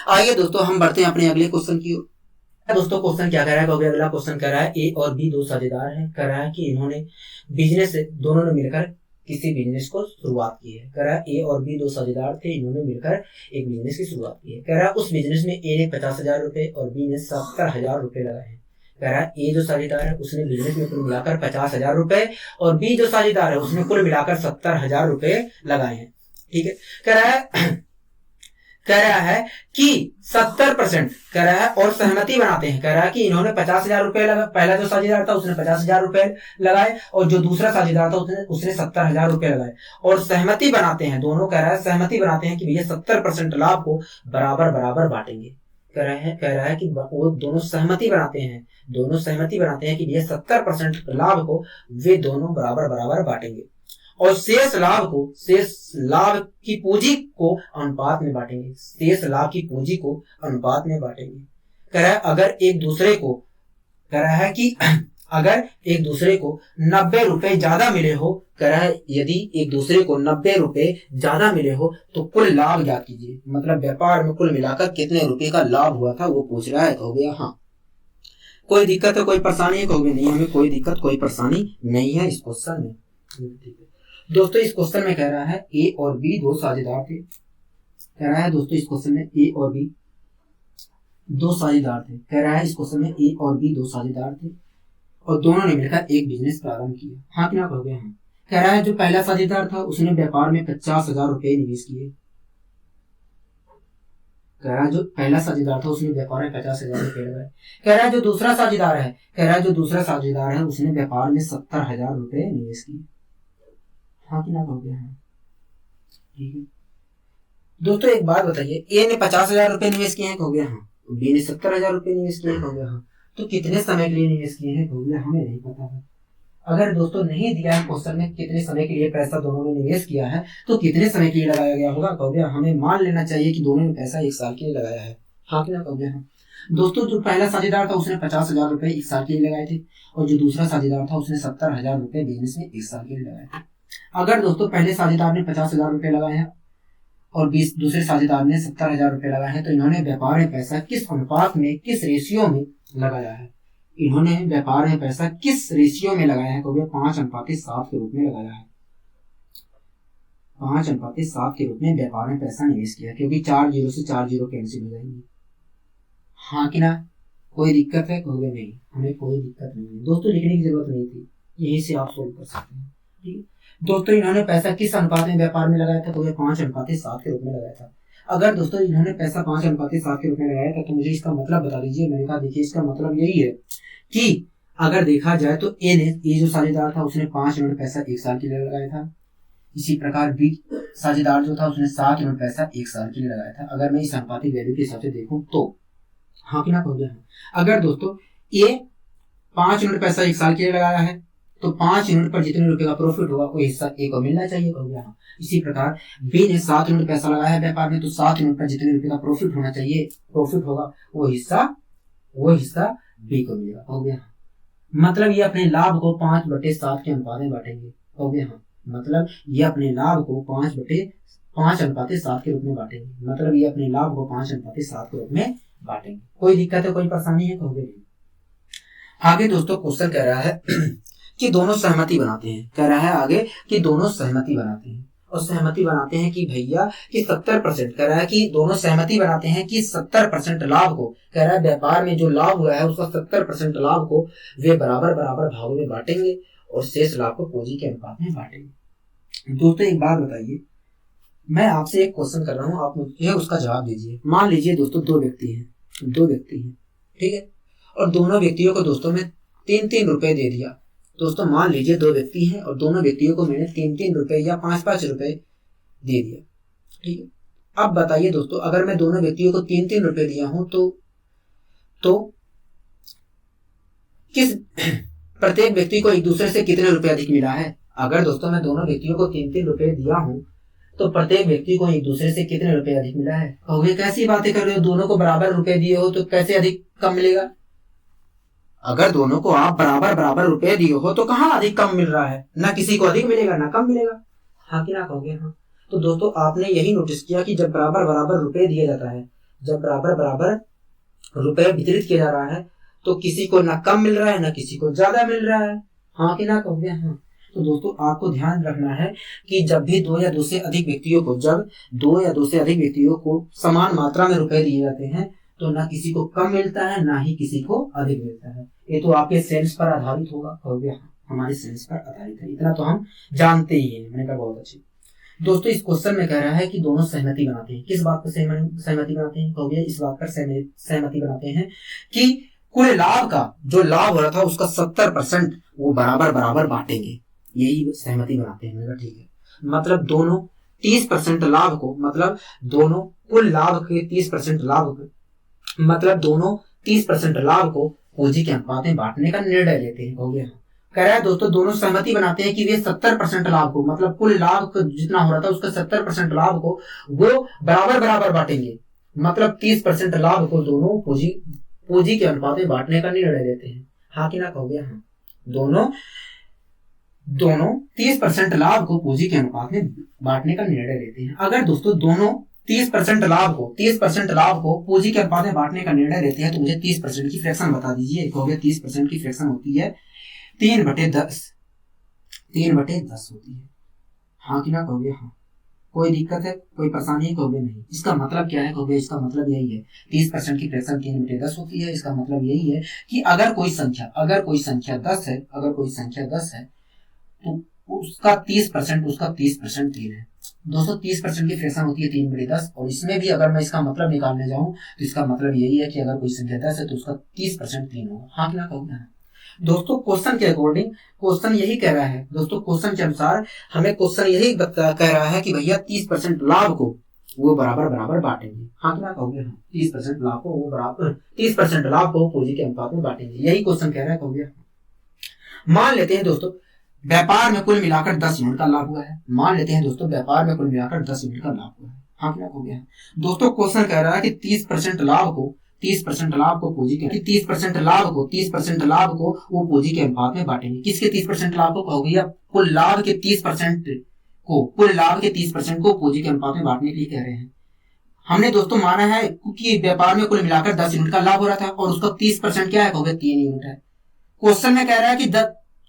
आइए दोस्तों हम बढ़ते हैं अपने अगले क्वेश्चन की ओर। दोस्तों क्वेश्चन क्या कह रहा है? कहोगे अगला क्वेश्चन कह रहा है ए और बी 2 साझेदार हैं। कह रहा है कि इन्होंने दोनों ने मिलकर किसी बिजनेस को शुरुआत की है। कह रहा है ए और बी 2 साझेदार थे, इन्होंने मिलकर एक बिजनेस की शुरुआत की है। कह रहा है उस बिजनेस में ए ने 50,000 रुपए और बी ने 70,000 रुपए लगाए हैं। कह रहा है ए जो साझेदार है उसने बिजनेस में कुल मिलाकर 50,000 रुपए और बी जो साझेदार है उसने कुल मिलाकर 70,000 रुपए लगाए हैं। ठीक है, कह रहा है कि 70% कह रहा है और सहमति बनाते हैं। कह रहा है कि इन्होंने 50,000 रुपए पहला जो साझेदार था उसने 50,000 रुपए लगाए और जो दूसरा साझेदार था उसने 70,000 रुपए लगाए और सहमति बनाते हैं दोनों। कह रहा है सहमति बनाते हैं कि भैया 70% लाभ को बराबर बांटेंगे। कह रहा है कि वो दोनों सहमति बनाते हैं, कि भैया 70% लाभ को वे दोनों बराबर बराबर बांटेंगे और शेष लाभ की पूंजी को अनुपात में बांटेंगे। कह रहा है अगर एक दूसरे को 90 रुपए ज्यादा मिले हो, कह रहा है यदि एक दूसरे को 90 रुपए ज्यादा मिले हो तो कुल लाभ ज्ञात कीजिए। मतलब व्यापार में कुल मिलाकर कितने रुपए का लाभ हुआ था वो पूछ रहा है। कहोगे हाँ। कोई दिक्कत है, कोई परेशानी है? कहोगे नहीं, हमें कोई दिक्कत कोई परेशानी नहीं है इस क्वेश्चन में। ठीक है दोस्तों, इस क्वेश्चन में कह रहा है ए और बी दो साझेदार थे। कह रहा है दोस्तों इस क्वेश्चन में ए और बी दो साझेदार थे। कह रहा है इस क्वेश्चन में ए और बी दो साझेदार थे और दोनों ने मिलकर एक बिजनेस प्रारंभ किया। हाँ कि ना कहोगे हाँ। कह रहा है जो पहला साझेदार था उसने व्यापार में 50,000 रुपए निवेश किए। कह रहा है जो पहला साझेदार था उसने व्यापार में 50,000 रुपए लगाए। कह रहा है जो दूसरा साझेदार है उसने व्यापार में 70,000 रुपए निवेश किए। हाँ कि ना कहोगे हाँ। ठीक है दोस्तों, एक बात बताइए, ए ने 50,000 रुपए निवेश किए हैं? कहोगे हाँ। बी ने 70,000 रुपए निवेश किए हैं? कहोगे हाँ। तो कितने समय के लिए निवेश किए हैं? कहोगे हमें नहीं पता है। अगर दोस्तों नहीं दिया है क्वेश्चन में कितने समय के लिए पैसा दोनों ने निवेश किया है तो कितने समय के लिए लगाया गया होगा? कहोगे हमें मान लेना चाहिए कि दोनों ने पैसा 1 साल के लिए लगाया है। हाँ कि ना कहोगे हाँ। दोस्तों जो पहला साझेदार था उसने 50,000 रुपए 1 साल के लिए लगाए थे और जो दूसरा साझेदार था उसने 70,000 रुपए बिजनेस में 1 साल के लिए लगाए थे। अगर दोस्तों पहले साझेदार ने 50,000 रुपए लगाए हैं और दूसरे साझेदार ने 70,000 रुपए लगाए हैं तो इन्होंने व्यापार में पैसा किस अनुपात में, किस रेशियो में लगाया है? इन्होंने व्यापार में पैसा किस रेशियो में लगाया है? कहोगे 5:7 के रूप में लगाया है। 5:7 के रूप में व्यापार में पैसा निवेश किया, क्योंकि 4 0 से 4 0 कैंसिल हो जाएंगे। हाँ कि ना? कोई दिक्कत है? कहोगे नहीं, हमें कोई दिक्कत नहीं है। दोस्तों लिखने की जरूरत नहीं थी, यहीं से आप सोल्व कर सकते हैं। ठीक है दोस्तों, इन्होंने पैसा किस अनुपात में व्यापार में लगाया था? तो 5:7 के रूप में लगाया था। अगर दोस्तों इन्होंने पैसा 5:7 के रूप में लगाया था तो मुझे इसका मतलब बता दीजिए। मैंने कहा देखिए इसका मतलब यही है कि अगर देखा जाए तो ए जो साझेदार था उसने 5 यूनिट पैसा 1 साल के लिए लगाया था। इसी प्रकार बी साझेदार जो था उसने 7 यूनिट पैसा 1 साल के लिए लगाया था। अगर मैं इस अनुपातिक वैल्यू के हिसाब से देखूं तो हाँ कि ना कहोगे हाँ। अगर दोस्तों ए 5 यूनिट पैसा 1 साल के लिए लगाया है तो 5 यूनिट पर जितने रुपए का प्रॉफिट होगा वो हिस्सा ए को मिलना चाहिए। कहोगे हाँ। इसी प्रकार बी ने 7 यूनिट पैसा लगाया है व्यापार में तो 7 यूनिट पर जितने रुपए का प्रॉफिट होगा वो हिस्सा बी को मिलेगा। कहोगे हाँ। मतलब ये अपने लाभ को 5/7 के अनुपात में बांटेंगे। कहोगे हाँ। मतलब ये अपने लाभ को 5/7 के रूप में बांटेंगे। मतलब ये अपने लाभ को 5/7 के रूप में बांटेंगे। कोई दिक्कत है, कोई परेशानी है? कहोगे नहीं। आगे दोस्तों क्वेश्चन कह रहा है कि दोनों सहमति बनाते हैं। कह रहा है आगे कि दोनों सहमति बनाते हैं और सहमति बनाते हैं कि भैया कि 70%। कह रहा है कि दोनों सहमति बनाते हैं कि 70% लाभ को, कह रहा है व्यापार में जो लाभ हुआ है उसका 70% लाभ को वे बराबर बराबर भागों में बांटेंगे और शेष लाभ को पूंजी के अनुपात में बांटेंगे। दोस्तों एक बात बताइए, मैं आपसे एक क्वेश्चन कर रहा हूँ, आप मुझे उसका जवाब दीजिए। मान लीजिए दोस्तों दो व्यक्ति हैं, ठीक है, और दोनों व्यक्तियों को दोस्तों मैं 3-3 रुपए दे दिया। दोस्तों मान लीजिए 2 व्यक्ति हैं और दोनों व्यक्तियों को मैंने 3-3 रुपए या 5-5 रुपए दे दिया। ठीक है, अब बताइए दोस्तों अगर मैं दोनों व्यक्तियों को 3-3 रुपए दिया हूं तो किस प्रत्येक व्यक्ति को एक दूसरे से कितने रुपए अधिक मिला है? अगर दोस्तों मैं दोनों व्यक्तियों को 3-3 रुपए दिया हूं तो प्रत्येक व्यक्ति को एक दूसरे से कितने रुपए अधिक मिला है? कहोगे कैसी बातें कर रहे हो, दोनों को बराबर रुपए दिए हो तो कैसे अधिक कम मिलेगा? अगर दोनों को आप बराबर बराबर रुपए दिए हो तो कहाँ अधिक कम मिल रहा है? ना किसी को अधिक मिलेगा ना कम मिलेगा। हाँ कि ना कहोगे हाँ। तो दोस्तों आपने यही नोटिस किया कि जब बराबर बराबर रुपए दिया जाता है, जब बराबर बराबर रुपए वितरित किया जा रहा है तो किसी को ना कम मिल रहा है ना किसी को ज्यादा मिल रहा है। हाँ कि ना कहोगे हाँ। तो दोस्तों आपको ध्यान रखना है कि जब भी 2 या 2 से अधिक व्यक्तियों को समान मात्रा में रुपए दिए जाते हैं तो ना किसी को कम मिलता है ना ही किसी को अधिक मिलता है। ये तो आपके सेंस पर आधारित होगा। कहोगे हाँ, हमारे सेंस पर आधारित है, इतना तो हम जानते ही हैं। मैंने कहा बहुत अच्छी। दोस्तों इस क्वेश्चन में कह रहा है कि दोनों सहमति बनाते हैं। किस बात पर सहमति बनाते हैं? कहोगे इस बात पर सहमति बनाते हैं कि कुल लाभ का जो लाभ हो रहा था उसका 70% वो बराबर बराबर बांटेंगे। यही सहमति बनाते हैं। मैंने ठीक है, मतलब दोनों 30% लाभ को, मतलब दोनों कुल लाभ के 30% लाभ मतलब दोनों 30% लाभ को पूंजी के अनुपात में बांटने का निर्णय लेते हैं। हो गया। कह रहा है दोस्तों दोनों सहमति बनाते हैं कि वे 70% लाभ को, मतलब कुल लाभ जितना हो रहा था उसका 70% लाभ को वो बराबर बराबर बांटेंगे। मतलब 30% लाभ को दोनों पूंजी के अनुपात में बांटने का निर्णय लेते हैं। हाँ कि ना कहोगे? हाँ। दोनों 30% लाभ को पूंजी के अनुपात में बांटने का निर्णय लेते हैं। अगर दोस्तों दोनों 30% लाभ को पूंजी के अनुपात में बांटने का निर्णय लेते हैं तो मुझे 30% की फ्रैक्शन बता दीजिए। कहोगे 30% की फ्रैक्शन होती है 3/10 होती है। हाँ कि ना कहोगे? हाँ। कोई दिक्कत है, कोई परेशानी है? कहोगे नहीं। इसका मतलब क्या है? कहोगे इसका मतलब यही है 30% की फ्रैक्शन 3/10 होती है। इसका मतलब यही है कि अगर कोई संख्या 10 है तो उसका 30% 3 है। दोस्तों 30% की फ्रैक्शन होती है 3/10 और इसमें भी अगर मैं इसका मतलब निकालने जाऊं तो इसका मतलब यही है कि अगर कोई संख्या 10 है तो उसका 30% 3 होगा। हाँ कि ना कहोगे? दोस्तों क्वेश्चन के अकॉर्डिंग क्वेश्चन यही कह रहा है। दोस्तों क्वेश्चन के अनुसार हमें क्वेश्चन यही कह रहा है कि भैया 30% लाभ को वो बराबर बराबर बांटेंगे। हाँ कि ना कहोगे? 30% लाभ को वो बराबर 30% लाभ को पूंजी के अनुपात में बांटेंगे। यही क्वेश्चन कह रहा है। कहोगे? मान लेते हैं दोस्तों व्यापार में कुल मिलाकर 10 यूनिट का लाभ हुआ है। मान लेते हैं दोस्तों व्यापार में कुल मिलाकर 10 यूनिट का लाभ हुआ है। हाँ क्या हो गया? दोस्तों क्वेश्चन कह रहा है कि 30% लाभ को पूंजी के 30% लाभ को वो पूंजी के अनुपात में बांटेंगे। किसके 30% लाभ को? कहोगे या कुल लाभ के 30% को पूंजी के अनुपात में बांटने के लिए कह रहे हैं। हमने दोस्तों माना है कि व्यापार में कुल मिलाकर 10 यूनिट का लाभ हो रहा था और उसका 30% क्या है? कहोगे 3 यूनिट है। क्वेश्चन में कह रहा है कि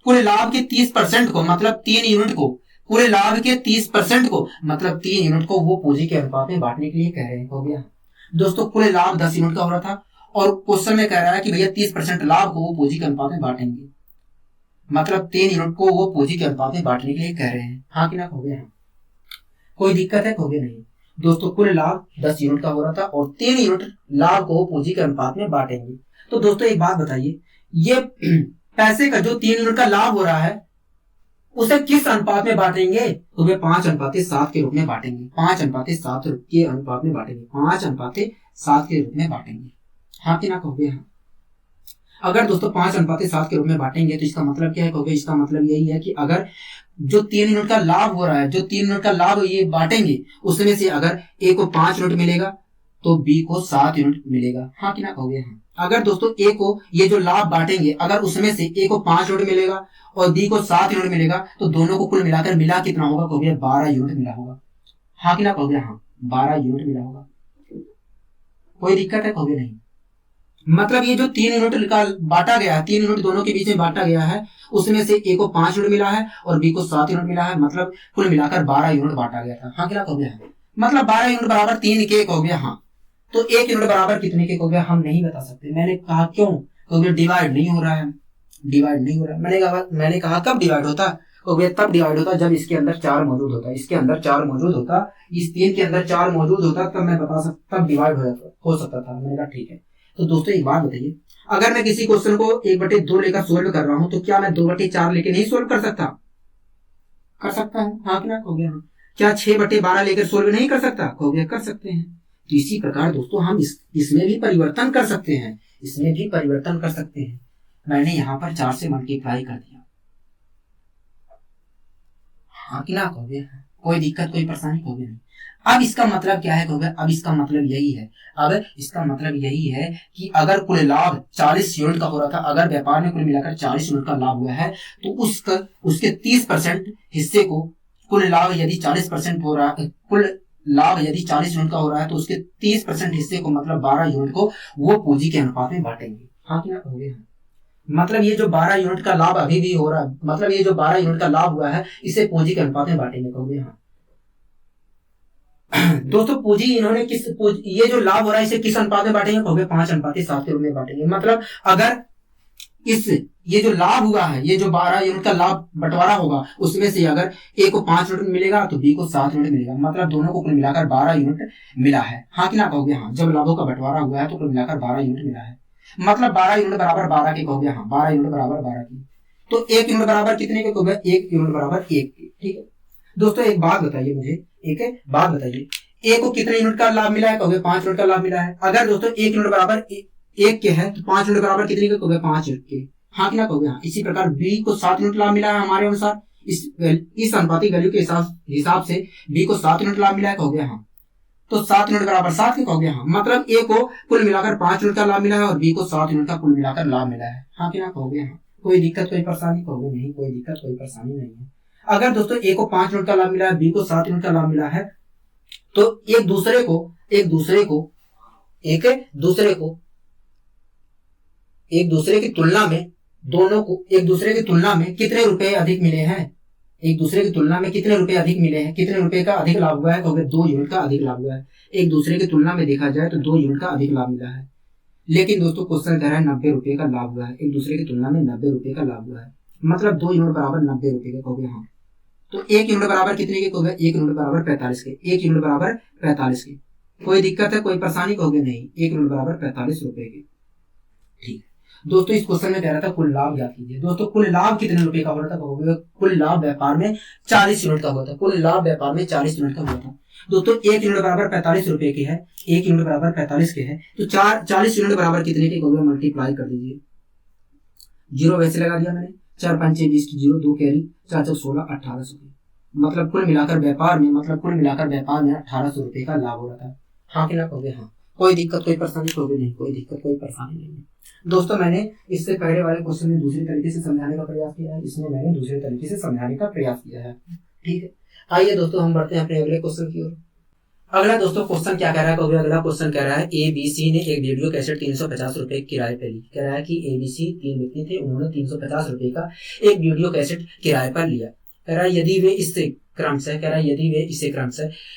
पूरे लाभ के 30% को, मतलब 3 यूनिट को, पूरे लाभ के 30% को, मतलब 3 यूनिट को वो पूंजी के अनुपात में बांटने के लिए कह रहे हैं। हो गया दोस्तों। पूरे लाभ 10 यूनिट का हो रहा था और क्वेश्चन में कह रहा है कि भैया 30% लाभ को वो पूंजी के अनुपात में बांटेंगे, मतलब 3 यूनिट को वो पूंजी के अनुपात में बांटने के लिए कह रहे हैं। हाँ कि ना? हो गया। कोई दिक्कत है? हो गया नहीं। दोस्तों कुल लाभ 10 यूनिट का हो रहा था और 3 यूनिट लाभ को वो पूंजी के अनुपात में बांटेंगे। तो दोस्तों एक बात बताइए, ये पैसे का जो 3 यूनिट का लाभ हो रहा है उसे किस अनुपात में बांटेंगे? तो वे 5:7 के रूप में बांटेंगे। 5:7 के अनुपात में बांटेंगे। 5:7 के रूप में बांटेंगे। हाँ कि ना कहोगे? हाँ। अगर दोस्तों 5:7 के रूप में बांटेंगे तो इसका मतलब क्या है? कहोगे इसका मतलब यही है कि अगर जो 3 यूनिट का लाभ हो रहा है, जो 3 यूनिट का लाभ ये बांटेंगे उसमें से अगर ए को 5 यूनिट मिलेगा तो बी को 7 यूनिट मिलेगा। हाँ कि ना कहोगे? हाँ। अगर दोस्तों ए को ये जो लाभ बांटेंगे अगर उसमें से ए को 5 यूनिट मिलेगा और बी को 7 यूनिट मिलेगा तो दोनों को कुल मिलाकर मिला कितना होगा? कहोगे 12 यूनिट मिला होगा। हाँ कि ना कहोगे? हाँ 12 यूनिट मिला होगा। कोई दिक्कत है? कहोगे नहीं। मतलब ये जो 3 यूनिट का बांटा गया है, 3 यूनिट दोनों के बीच में बांटा गया है, उसमें से ए को 5 यूनिट मिला है और बी को 7 यूनिट मिला है, मतलब कुल मिलाकर 12 यूनिट बांटा गया था। हाँ क्या कहोगे? मतलब 12 यूनिट बराबर 3 के कहोगे? हाँ। तो 1 यूनिट बराबर कितने के कहोगे? हम नहीं बता सकते। मैंने कहा क्यों? कहोगे डिवाइड नहीं हो रहा है। डिवाइड नहीं हो रहा है। मैंने कहा कब डिवाइड होता? कहोगे तब डिवाइड होता जब इसके अंदर 4 मौजूद होता, इसके अंदर 4 मौजूद होता, इस 3 के अंदर 4 मौजूद होता तब मैं बता सकता, तब डिवाइड हो सकता था। मैंने कहा ठीक है। तो दोस्तों एक बात बताइए, अगर मैं किसी क्वेश्चन को 1/2 लेकर सोल्व कर रहा हूं तो क्या मैं 2/4 लेकर नहीं सोल्व कर सकता? कर सकता हूं। हाँ कि ना कहोगे? हाँ। क्या 6/12 लेकर सोल्व नहीं कर सकता? कहोगे कर सकते हैं। तो इसी प्रकार दोस्तों हम इसमें भी परिवर्तन कर सकते हैं। इसमें भी परिवर्तन कर सकते हैं। मैंने यहां पर 4 से मल्टीप्लाई कर दिया। हाँ कि ना कहोगे? कोई दिक्कत कोई परेशानी? कहोगे नहीं। अब इसका मतलब क्या है? कहोगे अब इसका मतलब यही है, अब इसका मतलब यही है कि अगर कुल लाभ 40 यूनिट का हो रहा था, अगर व्यापार में कुल मिलाकर 40 यूनिट का लाभ हुआ है तो उसके 30% हिस्से को, कुल लाभ यदि 40% हो रहा है, कुल लाभ यदि 40 यूनिट का हो रहा है तो उसके 30% हिस्से को, मतलब 12 यूनिट को वो पूंजी के अनुपात में बांटेंगे। हाँ कि ना कहोगे? मतलब ये जो 12 यूनिट का लाभ अभी भी हो रहा है, मतलब ये जो 12 यूनिट का लाभ हुआ है इसे पूंजी के अनुपात में बांटेंगे। कहोगे हाँ। दोस्तों पूंजी इन्होंने ये जो लाभ हो रहा है इसे किस अनुपात में बांटेंगे? कहोगे 5:7 के रूप में बांटेंगे। मतलब अगर ये जो लाभ हुआ है, ये जो 12 यूनिट का लाभ बंटवारा होगा उसमें से अगर ए को 5 यूनिट मिलेगा तो बी को 7 यूनिट मिलेगा, मतलब दोनों को कुल मिलाकर 12 यूनिट मिला है। हाँ कि ना कहोगे? हाँ। जब लाभों का बंटवारा हुआ है तो कुल मिलाकर 12 यूनिट मिला है, मतलब 12 यूनिट बराबर 12 के कहोगे? हाँ 12 यूनिट बराबर 12 की। तो 1 यूनिट बराबर कितने के कहोगे? 1 यूनिट बराबर 1 के। ठीक है दोस्तों एक बात बताइए मुझे, एक बात बताइए, ए को कितने यूनिट का लाभ मिला है, कहोगे 5 यूनिट का लाभ मिला है। अगर दोस्तों 1 यूनिट बराबर 1 के है तो 5 यूनिट बराबर कितने के, कहोगे 5 यूनिट के। हाँ कि ना कहोगे हाँ। इसी प्रकार बी को 7 यूनिट लाभ मिला है हमारे अनुसार, इस अनुपातिक वैल्यू के हिसाब से बी को 7 यूनिट लाभ मिला है, कहोगे हाँ। तो 7 यूनिट बराबर 7 के, कहोगे हाँ। मतलब ए को कुल मिलाकर 5 यूनिट का लाभ मिला है और बी को 7 यूनिट का कुल मिलाकर लाभ मिला है। हाँ कि ना कहोगे हाँ। कोई दिक्कत कोई परेशानी, कहोगे नहीं, कोई दिक्कत कोई परेशानी नहीं है। अगर दोस्तों ए को 5 यूनिट का लाभ मिला है, बी को 7 यूनिट का लाभ मिला है, तो एक दूसरे की तुलना में दोनों को एक दूसरे की तुलना में कितने रुपए अधिक मिले हैं, एक दूसरे की तुलना में कितने रुपए अधिक मिले हैं, कितने रुपए का अधिक लाभ हुआ है, तो 2 यूनिट का अधिक लाभ हुआ है। एक दूसरे की तुलना में देखा जाए तो 2 यूनिट का अधिक लाभ मिला है। लेकिन दोस्तों क्वेश्चन कह रहा है 90 रुपए का लाभ हुआ है, एक दूसरे की तुलना में 90 रुपए का लाभ हुआ है, मतलब 2 यूनिट बराबर 90 रुपए के, कहोगे हाँ। तो 1 यूनिट बराबर कितने के, कहोगे 1 यूनिट बराबर 45 के, 1 यूनिट बराबर 45 के। कोई दिक्कत है कोई परेशानी, कहोगे नहीं, 1 यूनिट बराबर 45 रुपए के। ठीक है दोस्तों, इस क्वेश्चन में कह रहा था कुल लाभ ज्ञात कीजिए। दोस्तों कुल लाभ कितने रुपए का हो रहा था, कहोगे कुल लाभ व्यापार में 40 यूनिट का हुआ था, कुल लाभ व्यापार में 40 यूनिट का हुआ था। दोस्तों 1 यूनिट बराबर 45 रुपए के है, 1 यूनिट बराबर 45 के है, तो 40 यूनिट बराबर कितने के, कहोगे मल्टीप्लाई कर दीजिए। जीरो वैसे लगा दिया मैंने, 4 5 6 20 की जीरो, 2 कैरी, 4 4 16 1800 रुपए। मतलब कुल मिलाकर व्यापार में 1800 रुपए का लाभ हो रहा था। हाँ कि ना कहोगे हाँ। कोई दिक्कत कोई परेशानी, कहोगे नहीं, कोई दिक्कत कोई परेशानी नहीं है। दोस्तों मैंने इससे पहले वाले क्वेश्चन में दूसरे तरीके से समझाने का प्रयास किया है, इसमें मैंने दूसरे तरीके से समझाने का प्रयास किया है। ठीक है, आइए दोस्तों हम बढ़ते हैं अपने अगले क्वेश्चन की ओर। अगला दोस्तों क्वेश्चन क्या कह रहा है, कहोगे अगला क्वेश्चन कह रहा है ए बी सी ने एक वीडियो कैसेट 350 रुपए किराए पे ली। कह रहा है कि ए बी सी 3 व्यक्ति थे, उन्होंने 350 रुपए का एक वीडियो कैसेट किराए पर लिया। कह रहा है यदि वे इसे क्रमशः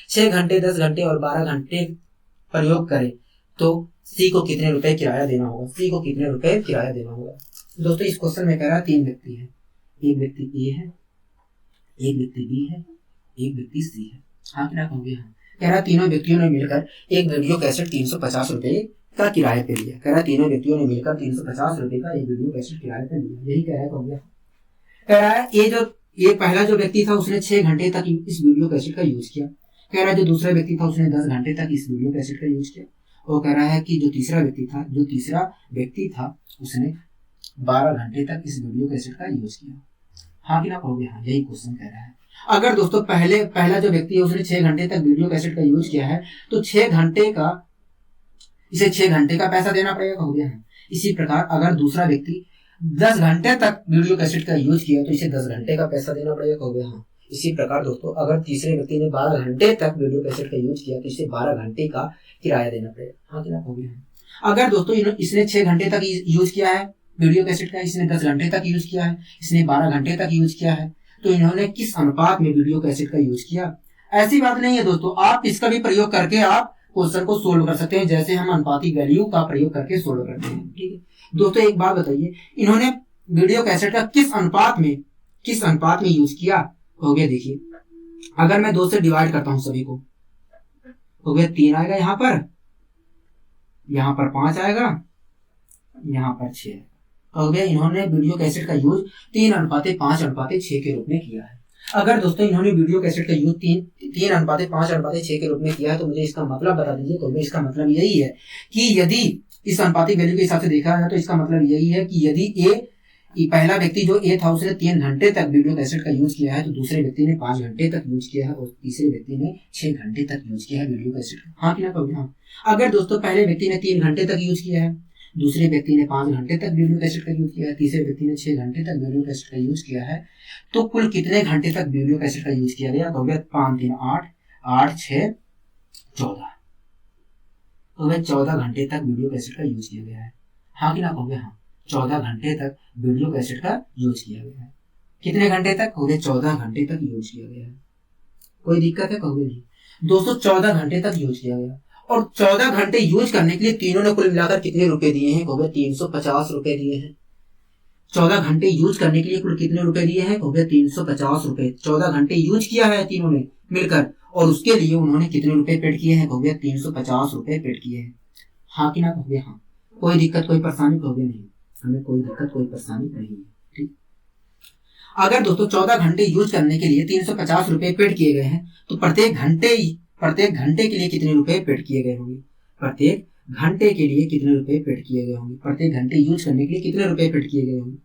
6 घंटे 10 घंटे और 12 घंटे प्रयोग करें तो सी को कितने रुपए किराया देना होगा, सी को कितने रुपए किराया देना होगा। दोस्तों इस क्वेश्चन में कह रहा है 3 व्यक्ति हैं, एक व्यक्ति ए है, एक व्यक्ति बी है, एक व्यक्ति सी है। हाँ क्या कहोगे हाँ। कह रहा तीनों व्यक्तियों ने मिलकर एक वीडियो कैसेट 350 रुपए का किराए पे लिया। कह रहा तीनों व्यक्तियों ने मिलकर 350 रुपए का एक वीडियो कैसेट किराए पे लिया, यही कह रहा है कहोगे। कह रहा है ये पहला जो व्यक्ति था उसने 6 घंटे तक इस वीडियो कैसेट का यूज किया। कह रहा है जो दूसरा व्यक्ति था उसने 10 घंटे तक इस वीडियो कैसेट का यूज किया। और कह रहा है कि जो तीसरा व्यक्ति था उसने 12 घंटे तक इस वीडियो कैसेट का यूज किया। हाँ कि ना कहोगे हाँ, यही क्वेश्चन कह रहा है। अगर दोस्तों पहला जो व्यक्ति है उसने 6 घंटे तक वीडियो कैसेट का यूज किया है तो 6 घंटे का पैसा देना पड़ेगा, कहोगे हाँ। इसी प्रकार अगर दूसरा व्यक्ति 10 घंटे तक वीडियो कैसेट का यूज किया तो इसे 10 घंटे का पैसा देना पड़ेगा, कहोगे हाँ। इसी प्रकार दोस्तों अगर तीसरे व्यक्ति ने 12 घंटे तक वीडियो कैसेट का यूज किया तो इसे 12 घंटे का किराया देना पड़ेगा। हाँ कि ना कहोगे हाँ। अगर दोस्तों इसने 6 घंटे तक यूज किया है वीडियो कैसेट का, इसने 10 घंटे तक यूज किया है, इसने 12 घंटे तक यूज किया है, तो इन्होंने किस अनुपात में वीडियो कैसेट का यूज किया। ऐसी बात नहीं है दोस्तों, आप इसका भी प्रयोग करके आप क्वेश्चन को सोल्व कर सकते हैं, जैसे हम अनुपातिक वैल्यू का प्रयोग करके सोल्व करते हैं। ठीक है दोस्तों, एक बात बताइए, इन्होंने वीडियो कैसेट का किस अनुपात में यूज किया। हो गया, देखिए अगर मैं 2 से डिवाइड करता हूं सभी को, हो गया 3 आएगा, यहाँ पर 5 आएगा, यहाँ पर 6 आएगा। हो गया, इन्होंने वीडियो कैसेट का यूज 3:5:6 के रूप में किया है। अगर दोस्तों इन्होंने वीडियो कैसेट का यूज 3:5:6 के रूप में किया है तो मुझे इसका मतलब बता दीजिए। तो इसका मतलब यही है कि यदि इस अनुपातिक वैल्यू के हिसाब से देखा है तो इसका मतलब यही है कि यदि पहला व्यक्ति जो ए था उसने 3 घंटे तक वीडियो कैसेट का यूज किया है तो दूसरे व्यक्ति ने 5 घंटे तक यूज किया है और तीसरे व्यक्ति ने 6 घंटे तक यूज किया है वीडियो कैसेट का। हाँ कि ना कहोगे हाँ। अगर दोस्तों पहले व्यक्ति ने 3 घंटे तक यूज किया है, दूसरे व्यक्ति ने 5 घंटे तक वीडियो कैसेट का यूज किया है, तीसरे व्यक्ति ने 6 घंटे तक वीडियो कैसेट का यूज किया है, तो कुल कितने घंटे तक वीडियो कैसेट का यूज किया गया। कहोगे 5 3 8 8 6 14, तो 14 घंटे तक वीडियो कैसेट का यूज किया गया है। हाँ कि ना कहोगे हाँ, 14 घंटे तक वीडियो कैसेट का यूज किया गया है। कितने घंटे तक, कहोगे 14 घंटे तक यूज किया गया है। कोई दिक्कत है, कहोगे नहीं। दोस्तों 14 घंटे तक यूज किया गया और 14 घंटे यूज करने के लिए तीनों ने कुल मिलाकर कितने रुपए दिए हैं। कहोगे 350 रुपए दिए हैं। 14 घंटे यूज करने के लिए कुल कितने रुपए दिए हैं। कहोगे 350 रुपए। 14 घंटे यूज किया है तीनों ने मिलकर और उसके लिए उन्होंने कितने रुपए पेड किए हैं। कहोगे 350 रुपए पेड किए हैं। हाँ कि ना कहोगे हाँ। कोई दिक्कत कोई परेशानी, कहोगे नहीं, हमें कोई दिक्कत कोई परेशानी नहीं है। ठीक, अगर दोस्तों 14 घंटे यूज करने के लिए 350 रुपए पेड किए गए हैं तो प्रत्येक प्रत्येक घंटे के लिए कितने रुपए पेड किए गए होंगे, प्रत्येक घंटे के लिए कितने रुपए पेड किए गए होंगे, प्रत्येक घंटे यूज करने के लिए कितने रुपए पेड किए गए होंगे।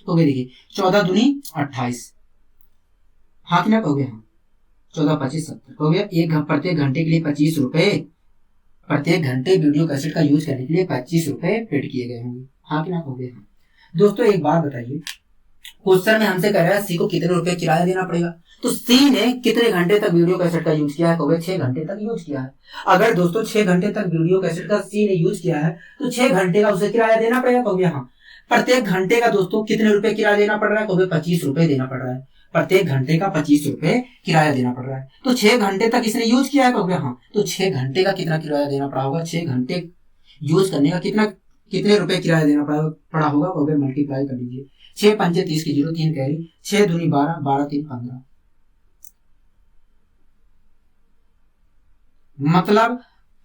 तो देखिए 14 दूनी 28, हाँ कि ना कहोगे, हाँ 14 25 70 हो गया। प्रत्येक घंटे के लिए 25 रुपए, प्रत्येक घंटे वीडियो कैसेट का यूज करने के लिए 25 रुपए पेड किए गए होंगे, हाँ कि ना कहोगे, हाँ। दोस्तों एक बात बताइए, क्वेश्चन में हमसे कह रहा है सी को कितने रुपए किराया देना पड़ेगा, तो सी ने कितने घंटे तक वीडियो कैसेट का यूज किया है, कहोगे 6 घंटे तक यूज किया है। अगर दोस्तों 6 घंटे तक वीडियो कैसेट का सी ने यूज किया है तो 6 घंटे का उसे किराया देना पड़ेगा, कहोगे हाँ। प्रत्येक घंटे का दोस्तों कितने रुपए किराया देना पड़ रहा है, कहोगे 25 रुपए देना पड़ रहा है, प्रत्येक घंटे का 25 रुपए किराया देना पड़ रहा है। तो 6 घंटे तक इसने यूज किया है, कहोगे हाँ। तो 6 घंटे का कितना किराया देना पड़ा होगा, 6 घंटे यूज करने का कितने रुपए किराया देना पड़ा होगा, कहोगे मल्टीप्लाई कर लीजिए, 6 पंचे 30 की 0 3 कैरी, 6 दूनी 12, 12 3 15, मतलब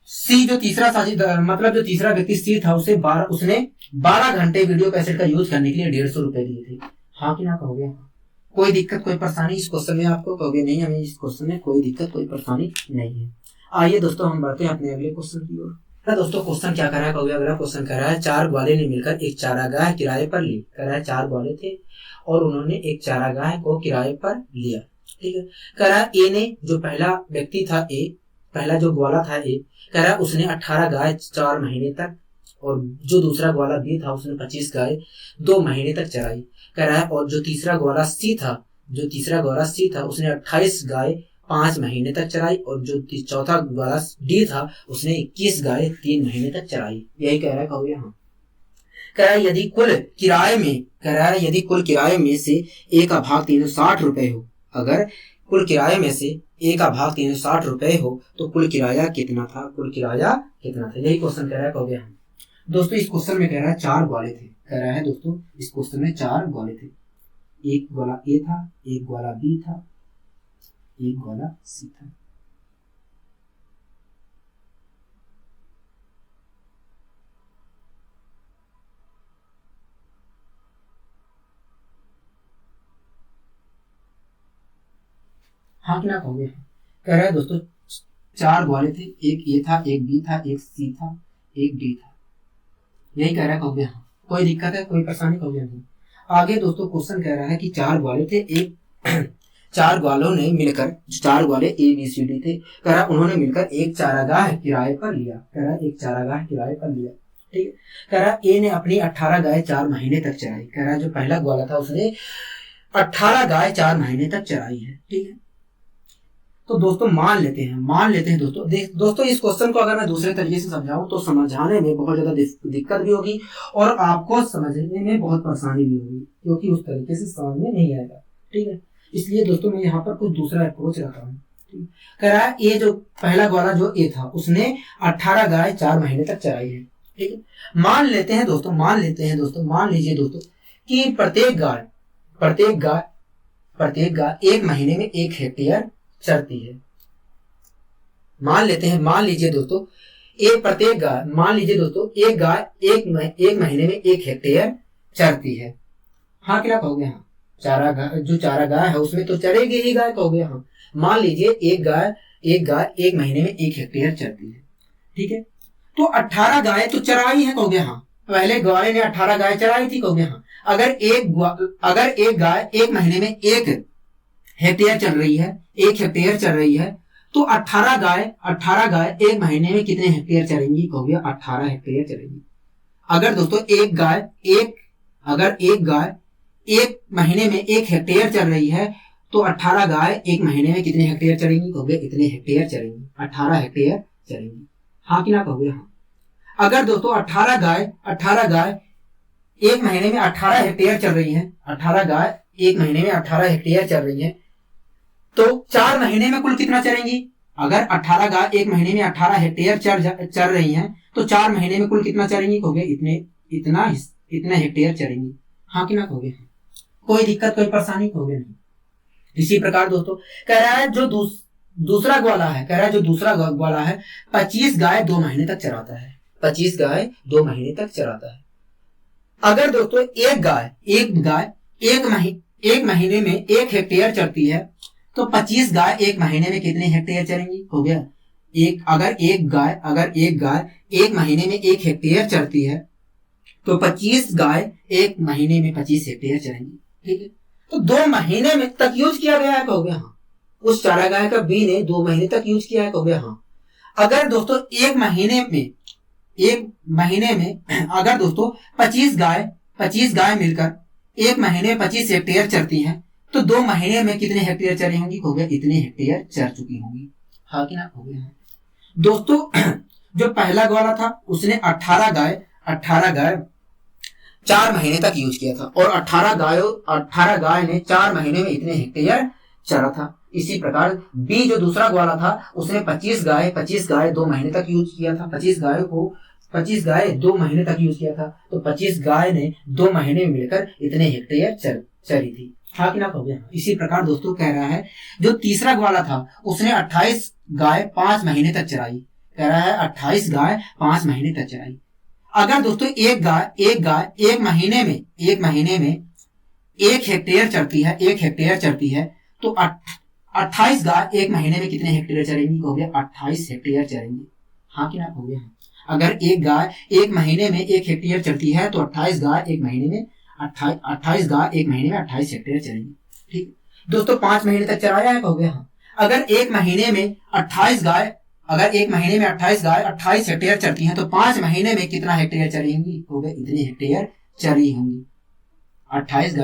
सी जो तीसरा मतलब जो तीसरा व्यक्ति सी था उसने 12 घंटे वीडियो कैसेट का यूज करने के लिए 150 रुपए दिए थे, हाँ कि ना कहोगे। कोई दिक्कत कोई परेशानी इस क्वेश्चन में आपको, कहोगे नहीं हमें इस क्वेश्चन में कोई दिक्कत कोई परेशानी नहीं है। आइए दोस्तों हम बढ़ते हैं अपने अगले क्वेश्चन की ओर। दोस्तों क्वेश्चन क्या कर रहा है, कहोगे अगला क्वेश्चन कह रहा है 4 ग्वाले ने मिलकर एक चारागाह किराए पर ली, कह रहा है 4 ग्वाले थे और उन्होंने एक चारागाह को किराए पर लिया, ठीक है। कह रहा है ए ने, जो पहला व्यक्ति था ए, पहला जो ग्वाला था ए, कह रहा है उसने 18 गाय 4 महीने तक, और जो दूसरा ग्वाला बी था उसने 25 गाय 2 महीने तक चराई, कह रहा है। और जो तीसरा ग्वाला सी था उसने 28 गाय 5 महीने तक चराई, और जो चौथा ग्वाला डी था उसने 21 गाय 3 महीने तक चराई, यही कह रहा है, कहोगे हाँ। कह रहा है यदि कुल किराए में से ए का भाग 360 रुपए हो, अगर कुल किराए में से ए का भाग 360 रुपए हो तो कुल किराया कितना था, यही क्वेश्चन कह रहा है, कहोगे हाँ। दोस्तों इस क्वेश्चन में कह रहा है 4 ग्वाले थे, कह रहा है दोस्तों इस क्वेश्चन में 4 ग्वाले थे, एक ग्वाला ए था, एक ग्वाला बी था, एक ग्वाला सी था। हाँ कि ना कहोगे, कह रहा है दोस्तों 4 ग्वाले थे, एक ए था, एक बी था, एक सी था, एक डी था, यही कह रहा है, कहोगे हाँ। कोई दिक्कत है कोई परेशानी, कहोगे नहीं। आगे दोस्तों क्वेश्चन कह रहा है कि 4 ग्वाले थे, एक 4 ग्वालों ने मिलकर, जो 4 ग्वाले ए बी सी डी थे, कह रहा उन्होंने मिलकर एक चारागाह किराए पर लिया, कह रहा एक चारागाह किराए पर लिया, ठीक है। कह रहा ए ने अपनी 18 गाय 4 महीने तक चराई, कह रहा जो पहला ग्वाला था उसने 18 गाय 4 महीने तक चराई है, ठीक है। तो दोस्तों मान लेते हैं दोस्तों इस क्वेश्चन को अगर मैं दूसरे तरीके से समझाऊं तो समझाने में बहुत ज्यादा दिक्कत भी होगी और आपको समझने में बहुत परेशानी भी होगी, क्योंकि उस तरीके से समझ में नहीं आएगा, ठीक है। इसलिए दोस्तों मैं यहाँ पर कुछ दूसरा अप्रोच रखा हूँ, ठीक। कह रहा है ये जो पहला ग्वाला जो ए था उसने 18 गाय 4 महीने तक चराई है, ठीक है। मान लीजिए दोस्तों कि प्रत्येक गाय 1 महीने में 1 हेक्टेयर चरती है। मान लीजिए दोस्तों एक गाय एक महीने में 1 हेक्टेयर चरती है, हाँ क्या कहोगे हाँ। चारा गाय है उसमें तो चरेगी ही गाय, कहोगे हाँ। मान लीजिए एक गाय 1 महीने में 1 हेक्टेयर चरती है, ठीक है। तो 18 गाय तो चराई है, कहोगे हाँ। पहले ग्वाले ने 18 गाय चराई थी, कहोगे हाँ। अगर एक गाय 1 महीने में 1 हेक्टेयर चल रही है तो 18 गाय 1 महीने में कितने हेक्टेयर चलेंगी, कहोगे 18 हेक्टेयर चलेंगी। अगर दोस्तों एक गाय 1 महीने में 1 हेक्टेयर चल रही है तो 18 गाय 1 महीने में कितने हेक्टेयर चलेंगी, कहोगे इतने हेक्टेयर चलेंगी, 18 हेक्टेयर चलेंगी, हाँ कि ना कहोगे हाँ। अगर दोस्तों 18 गाय 1 महीने में 18 हेक्टेयर चल रही है, 18 गाय 1 महीने में 18 हेक्टेयर चल रही है तो 4 महीने में कुल कितना चलेंगी। अगर 18 गाय 1 महीने में 18 हेक्टेयर चल रही हैं तो 4 महीने में कुल कितना चलेंगी, कहोगे इतने हेक्टेयर चलेंगी, हाँ कि ना कहोगे। कोई दिक्कत कोई परेशानी, कहोगे नहीं। इसी प्रकार दोस्तों कह रहा है जो दूसरा ग्वाला है 25 गाय 2 महीने तक चराता है, 25 गाय 2 महीने तक चराता है। अगर दोस्तों एक गाय 1 महीने में 1 हेक्टेयर चरती है तो 25 गाय एक महीने में कितने हेक्टेयर चरेंगी? हो गया अगर एक गाय एक महीने में 1 हेक्टेयर चरती है तो 25 गाय एक महीने में 25 हेक्टेयर चरेंगी। ठीक है, तो 2 महीने में तक यूज किया गया है। कहोगे हाँ। उस चारागाह का बी ने 2 महीने तक यूज किया है। कहोगे हाँ। अगर दोस्तों एक महीने में अगर दोस्तों 25 गाय मिलकर एक महीने में 25 हेक्टेयर चरती हैं तो 2 महीने में कितने हेक्टेयर चरी होंगी? हो गया इतने हेक्टेयर चर चुकी होंगी। हाँ कि ना? हो गया हाँ। दोस्तों जो पहला ग्वाला था उसने 18 गाय 4 महीने तक यूज किया था और 18 गाय ने 4 महीने में इतने हेक्टेयर चरा था। इसी प्रकार बी जो दूसरा ग्वाला था उसने 25 गाय 2 महीने तक यूज किया था। 25 गाय 2 महीने तक यूज किया था तो 25 गाय ने 2 महीने में मिलकर इतने हेक्टेयर चरी थी। हाँ कि ना? हो गया। इसी प्रकार दोस्तों कह रहा है जो तीसरा ग्वाला था उसने 28 गाय 5 महीने तक चराई। कह रहा है 28 गाय 5 महीने तक चराई। अगर दोस्तों एक गाय एक महीने में 1 हेक्टेयर चरती है तो 28 गाय एक महीने में कितने हेक्टेयर चरेंगी? हो गया 28 हेक्टेयर चरेंगी। हाँ कि ना? हो गया। अगर एक गाय एक महीने में 1 हेक्टेयर चरती है तो 28 गाय एक महीने में 28 हेक्टेयर चरेंगी। ठीक दोस्तों 5 महीने तक चराया है। हो गया हाँ। अगर एक महीने में 28 गाय 28 हेक्टेयर चरती हैं तो 5 महीने में कितना हेक्टेयर चरेंगी? हो गए इतने हेक्टेयर चरी होंगी। 28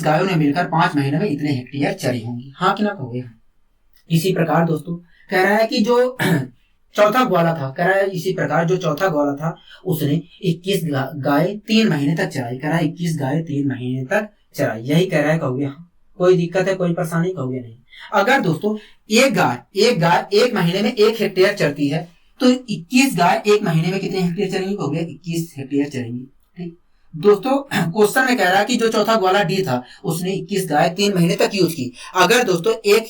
गायों ने मिलकर 5 महीने में इतने हेक्टेयर चरी होंगी। हाँ कि ना? हो गया। इसी प्रकार दोस्तों कह रहा है कि जो चौथा ग्वाला था, कह रहा है इसी प्रकार जो चौथा ग्वाला था उसने 21 गाय 3 महीने तक चराई। कह रहा है 21 गाय 3 महीने तक चराई। यही कह रहा है। कहोगे हाँ। कोई दिक्कत है, कोई परेशानी? कहोगे नहीं। अगर दोस्तों एक गाय एक महीने में 1 हेक्टेयर चरती है तो 21 गाय एक महीने में कितने हेक्टेयर चरेंगी? हो गया 21 हेक्टेयर चरेंगी। ठीक दोस्तों क्वेश्चन में कह रहा है कि जो चौथा ग्वाला डी था उसने 21 गाय 3 महीने तक यूज की। अगर दोस्तों एक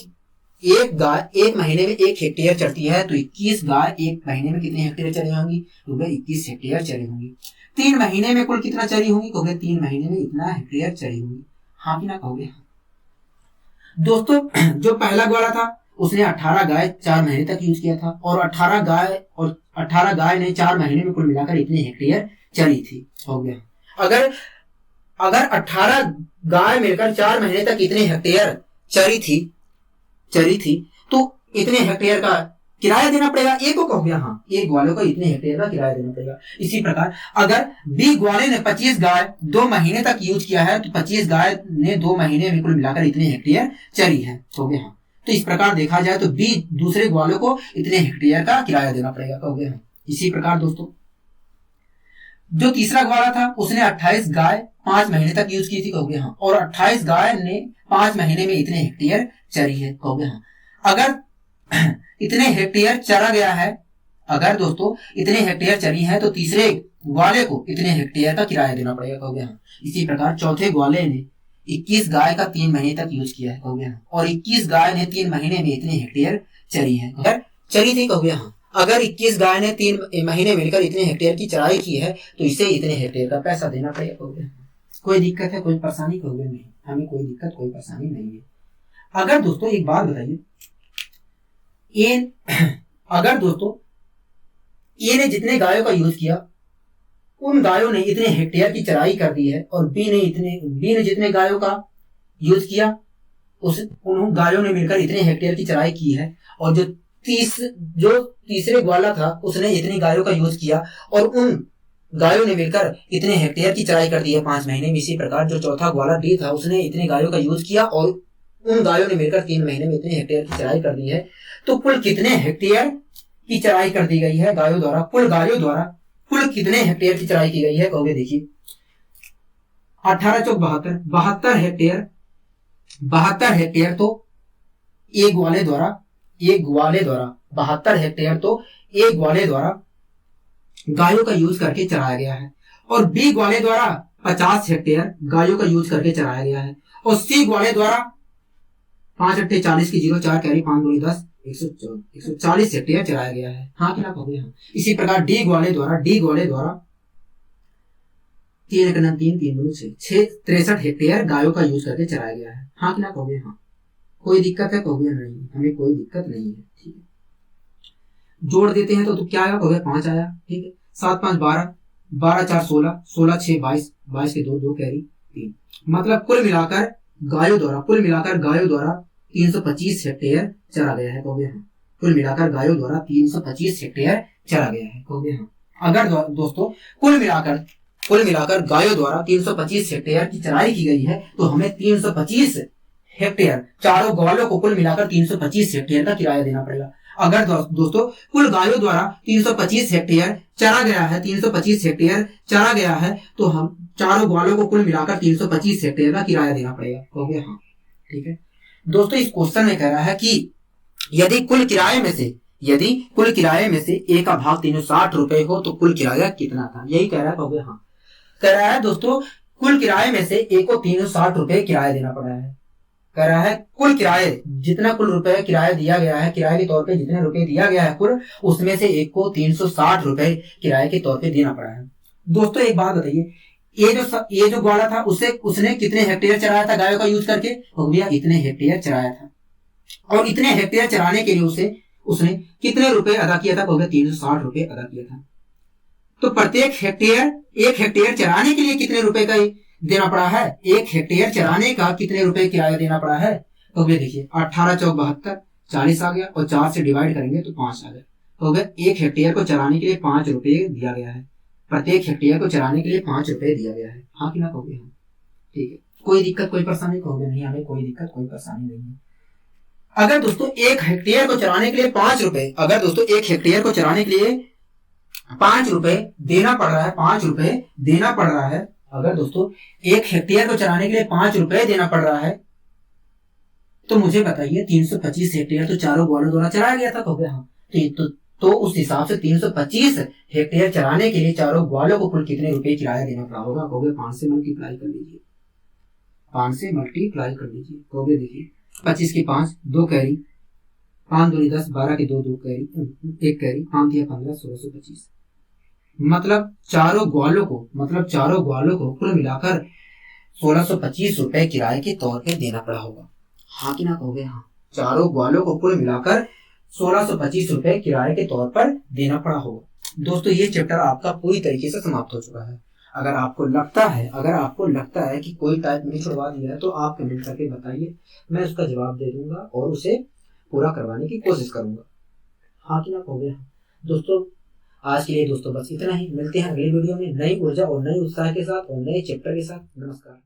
गाय एक महीने में 1 हेक्टेयर चरती है तो 21 गाय एक महीने में कितने हेक्टेयर चरी होंगी? हो गया 21 हेक्टेयर चरी होंगी। 3 महीने में कुल कितना चरी होंगी? हो गया 3 महीने में इतना हेक्टेयर चरी होंगी। हाँ कि ना? कहोगे दोस्तों जो पहला ग्वाला था उसने 18 गाय 4 महीने तक यूज किया था और 18 गाय ने 4 महीने में कुल मिलाकर इतने हेक्टेयर चरी थी। हो गया। अगर 18 गाय मिलकर 4 महीने तक इतने हेक्टेयर चरी थी तो इतने हेक्टेयर का किराया देना पड़ेगा। एक को। कहोगे हाँ। एक ग्वाले को इतने हेक्टेयर का किराया देना पड़ेगा। इसी प्रकार अगर बी ग्वाले ने 25 गाय 2 महीने तक यूज किया है तो 25 गाय ने 2 महीने में कुल मिलाकर इतने हेक्टेयर चरी है। कहोगे हाँ। तो इस प्रकार देखा जाए तो बी दूसरे ग्वालों को इतने हेक्टेयर का किराया देना पड़ेगा। कहोगे हाँ। इसी प्रकार दोस्तों जो तीसरा ग्वाला था उसने 28 गाय 5 महीने तक यूज की थी। कहोगे हाँ। और 28 गाय ने 5 महीने में इतने हेक्टेयर चरी है। कहोगे हाँ। अगर इतने हेक्टेयर चरा गया है, अगर दोस्तों इतने हेक्टेयर चरी है तो तीसरे ग्वाले को इतने हेक्टेयर का किराया देना पड़ेगा। कहोगे हाँ। इसी प्रकार चौथे ग्वाले ने 21 गाय का 3 महीने तक यूज किया है। कहोगे हाँ। और 21 गाय ने 3 महीने में इतने हेक्टेयर चरी है। अगर चरी थी। कहोगे हाँ। अगर 21 गाय ने 3 महीने मिलकर इतने हेक्टेयर की चराई की है तो इसे इतने हेक्टेयर का पैसा देना पड़ेगा। कहोगे हाँ। कोई दिक्कत है, कोई परेशानी? कहोगे नहीं। हमें कोई दिक्कत कोई परेशानी नहीं है। अगर दोस्तों एक बात बताइए, अगर दोस्तों ए ने जितने गायों का यूज किया उन गायों ने इतने हेक्टेयर की चराई कर दी है और बी ने जितने गायों का यूज किया उन गायों ने मिलकर इतने हेक्टेयर की चराई की है और जो तीसरे ग्वाला था उसने इतनी गायों का यूज किया और उन गायों ने मिलकर इतने हेक्टेयर की चराई कर दी है 5 महीने में। इसी प्रकार जो चौथा ग्वाला डी था उसने इतने गायों का यूज किया और उन गायों ने मिलकर 3 महीने में इतने हेक्टेयर की चराई कर दी है। तो कुल कितने हेक्टेयर की चराई कर दी गई है गायों द्वारा? कुल कितने हेक्टेयर की चराई की गई है? कहोगे देखिए 18 चौक 72 हेक्टेयर 72 हेक्टेयर तो एक ग्वाले द्वारा 72 हेक्टेयर तो एक ग्वाले द्वारा गायों का यूज करके चराया गया है और बी ग्वाले द्वारा 50 हेक्टेयर गायों का यूज करके चराया गया है और सी ग्वाले द्वारा 5 अट्ठे 40 की 0 4 कैरी 5 दूनी 10 140 हेक्टेयर चराया गया है। हाँ कि ना? कहोगे हाँ। इसी प्रकार डी ग्वाले द्वारा 3 एक 9 3 3 2 6 63 हेक्टेयर गायों का यूज करके चराया गया है। हाँ कि ना कहोगे हाँ। कोई दिक्कत है कहोगे नहीं, हमें कोई दिक्कत नहीं है। ठीक है, जोड़ देते हैं तो क्या आएगा कहोगे 5 आया। ठीक है, 7 5 12, 12 4 16, 16 6 22, 22 के 2 2 कैरी 3, मतलब कुल मिलाकर गायों द्वारा 325 हेक्टेयर चरा गया है कहोगे हाँ। कुल मिलाकर गायों द्वारा 325 हेक्टेयर चरा गया है कहोगे हाँ। अगर दोस्तों कुल मिलाकर गायों द्वारा 325 हेक्टेयर की चराई की गई है तो हमें 325 हेक्टेयर चारों ग्वालों को कुल मिलाकर 325 हेक्टेयर का किराया देना पड़ेगा। अगर दोस्तों कुल गायों द्वारा 325 हेक्टेयर चरा गया है तो हम चारों ग्वालों को कुल मिलाकर 325 हेक्टेयर का किराया देना पड़ेगा कहोगे हाँ। ठीक है दोस्तों, इस क्वेश्चन में कह रहा है कि यदि कुल किराए में से ए का भाग 360 रुपए हो तो कुल किराया कितना था, यही कह रहा है कहोगे हाँ। कह रहा है दोस्तों कुल किराए में से ए को 360 रुपए किराया देना पड़ा है। कह रहा है कुल किराए, जितना कुल रुपए किराया दिया गया है, किराए के तौर पे जितने रुपए दिया गया है कुल, उसमें से एक को 360 रुपए किराए के तौर पे देना पड़ा है। दोस्तों एक बात बताइए, ये जो ग्वाला था उसने कितने हेक्टेयर चराया था गायों का यूज करके, हो गया इतने हेक्टेयर चराया था। और इतने हेक्टेयर चराने के लिए उसने कितने रुपए अदा किया था, हो गया 360 रुपए अदा किया था। तो प्रत्येक एक हेक्टेयर चराने के लिए कितने रुपए का देना पड़ा है, एक हेक्टेयर चराने का कितने रुपए किराया देना पड़ा है, तो ये देखिए 18 चौक 72, 40 आ गया और 4 से डिवाइड करेंगे तो 5 आ गया। तो गया एक हेक्टेयर को चराने के लिए 5 रुपए दिया गया है, प्रत्येक हेक्टेयर को चराने के लिए 5 रुपए दिया गया है। हाँ कि ना कहोगे हाँ। ठीक है, कोई दिक्कत कोई परेशानी कहोगे नहीं, हमें कोई दिक्कत कोई परेशानी नहीं है। अगर दोस्तों एक हेक्टेयर को चराने के लिए 5 रुपए, अगर दोस्तों एक हेक्टेयर को चराने के लिए 5 रुपए देना पड़ रहा है, 5 रुपए देना पड़ रहा है, अगर दोस्तों एक हेक्टेयर को चराने के लिए 5 रुपए देना पड़ रहा है, तो मुझे बताइए 325 हेक्टेयर तो चारों ग्वालों द्वारा चराया गया था कहोगे हाँ। तो उस हिसाब से 325 हेक्टेयर चराने के लिए चारों ग्वालों को कुल कितने रुपए किराया देना पड़ा होगा, कहोगे 5 से मल्टीप्लाई कर लीजिए, 5 से मल्टीप्लाई कर लीजिए। कहोगे देखिए 25 की 5 2 कैरी, 5 दूनी 10, 12 के 2 2 कैरी 1 कैरी, 5 दिया 15, 1625, मतलब चारों ग्वालों को कुल मिलाकर 1625 रुपए किराए के तौर पे देना पड़ा होगा। हाँ कि ना कहोगे हाँ। चारों ग्वालों को कुल मिलाकर 1625 रुपए किराए के तौर पर देना पड़ा होगा। दोस्तों ये चैप्टर आपका पूरी तरीके से समाप्त हो चुका है। अगर आपको लगता है कि कोई टाइप में छुड़वा दिया है तो आप कमेंट करके बताइए, मैं उसका जवाब दे दूंगा और उसे पूरा करवाने की कोशिश करूंगा। हाँ कि ना कहोगे हाँ। दोस्तों आज के लिए दोस्तों बस इतना ही, मिलते हैं अगले वीडियो में नई ऊर्जा और नई उत्साह के साथ और नए चैप्टर के साथ। नमस्कार।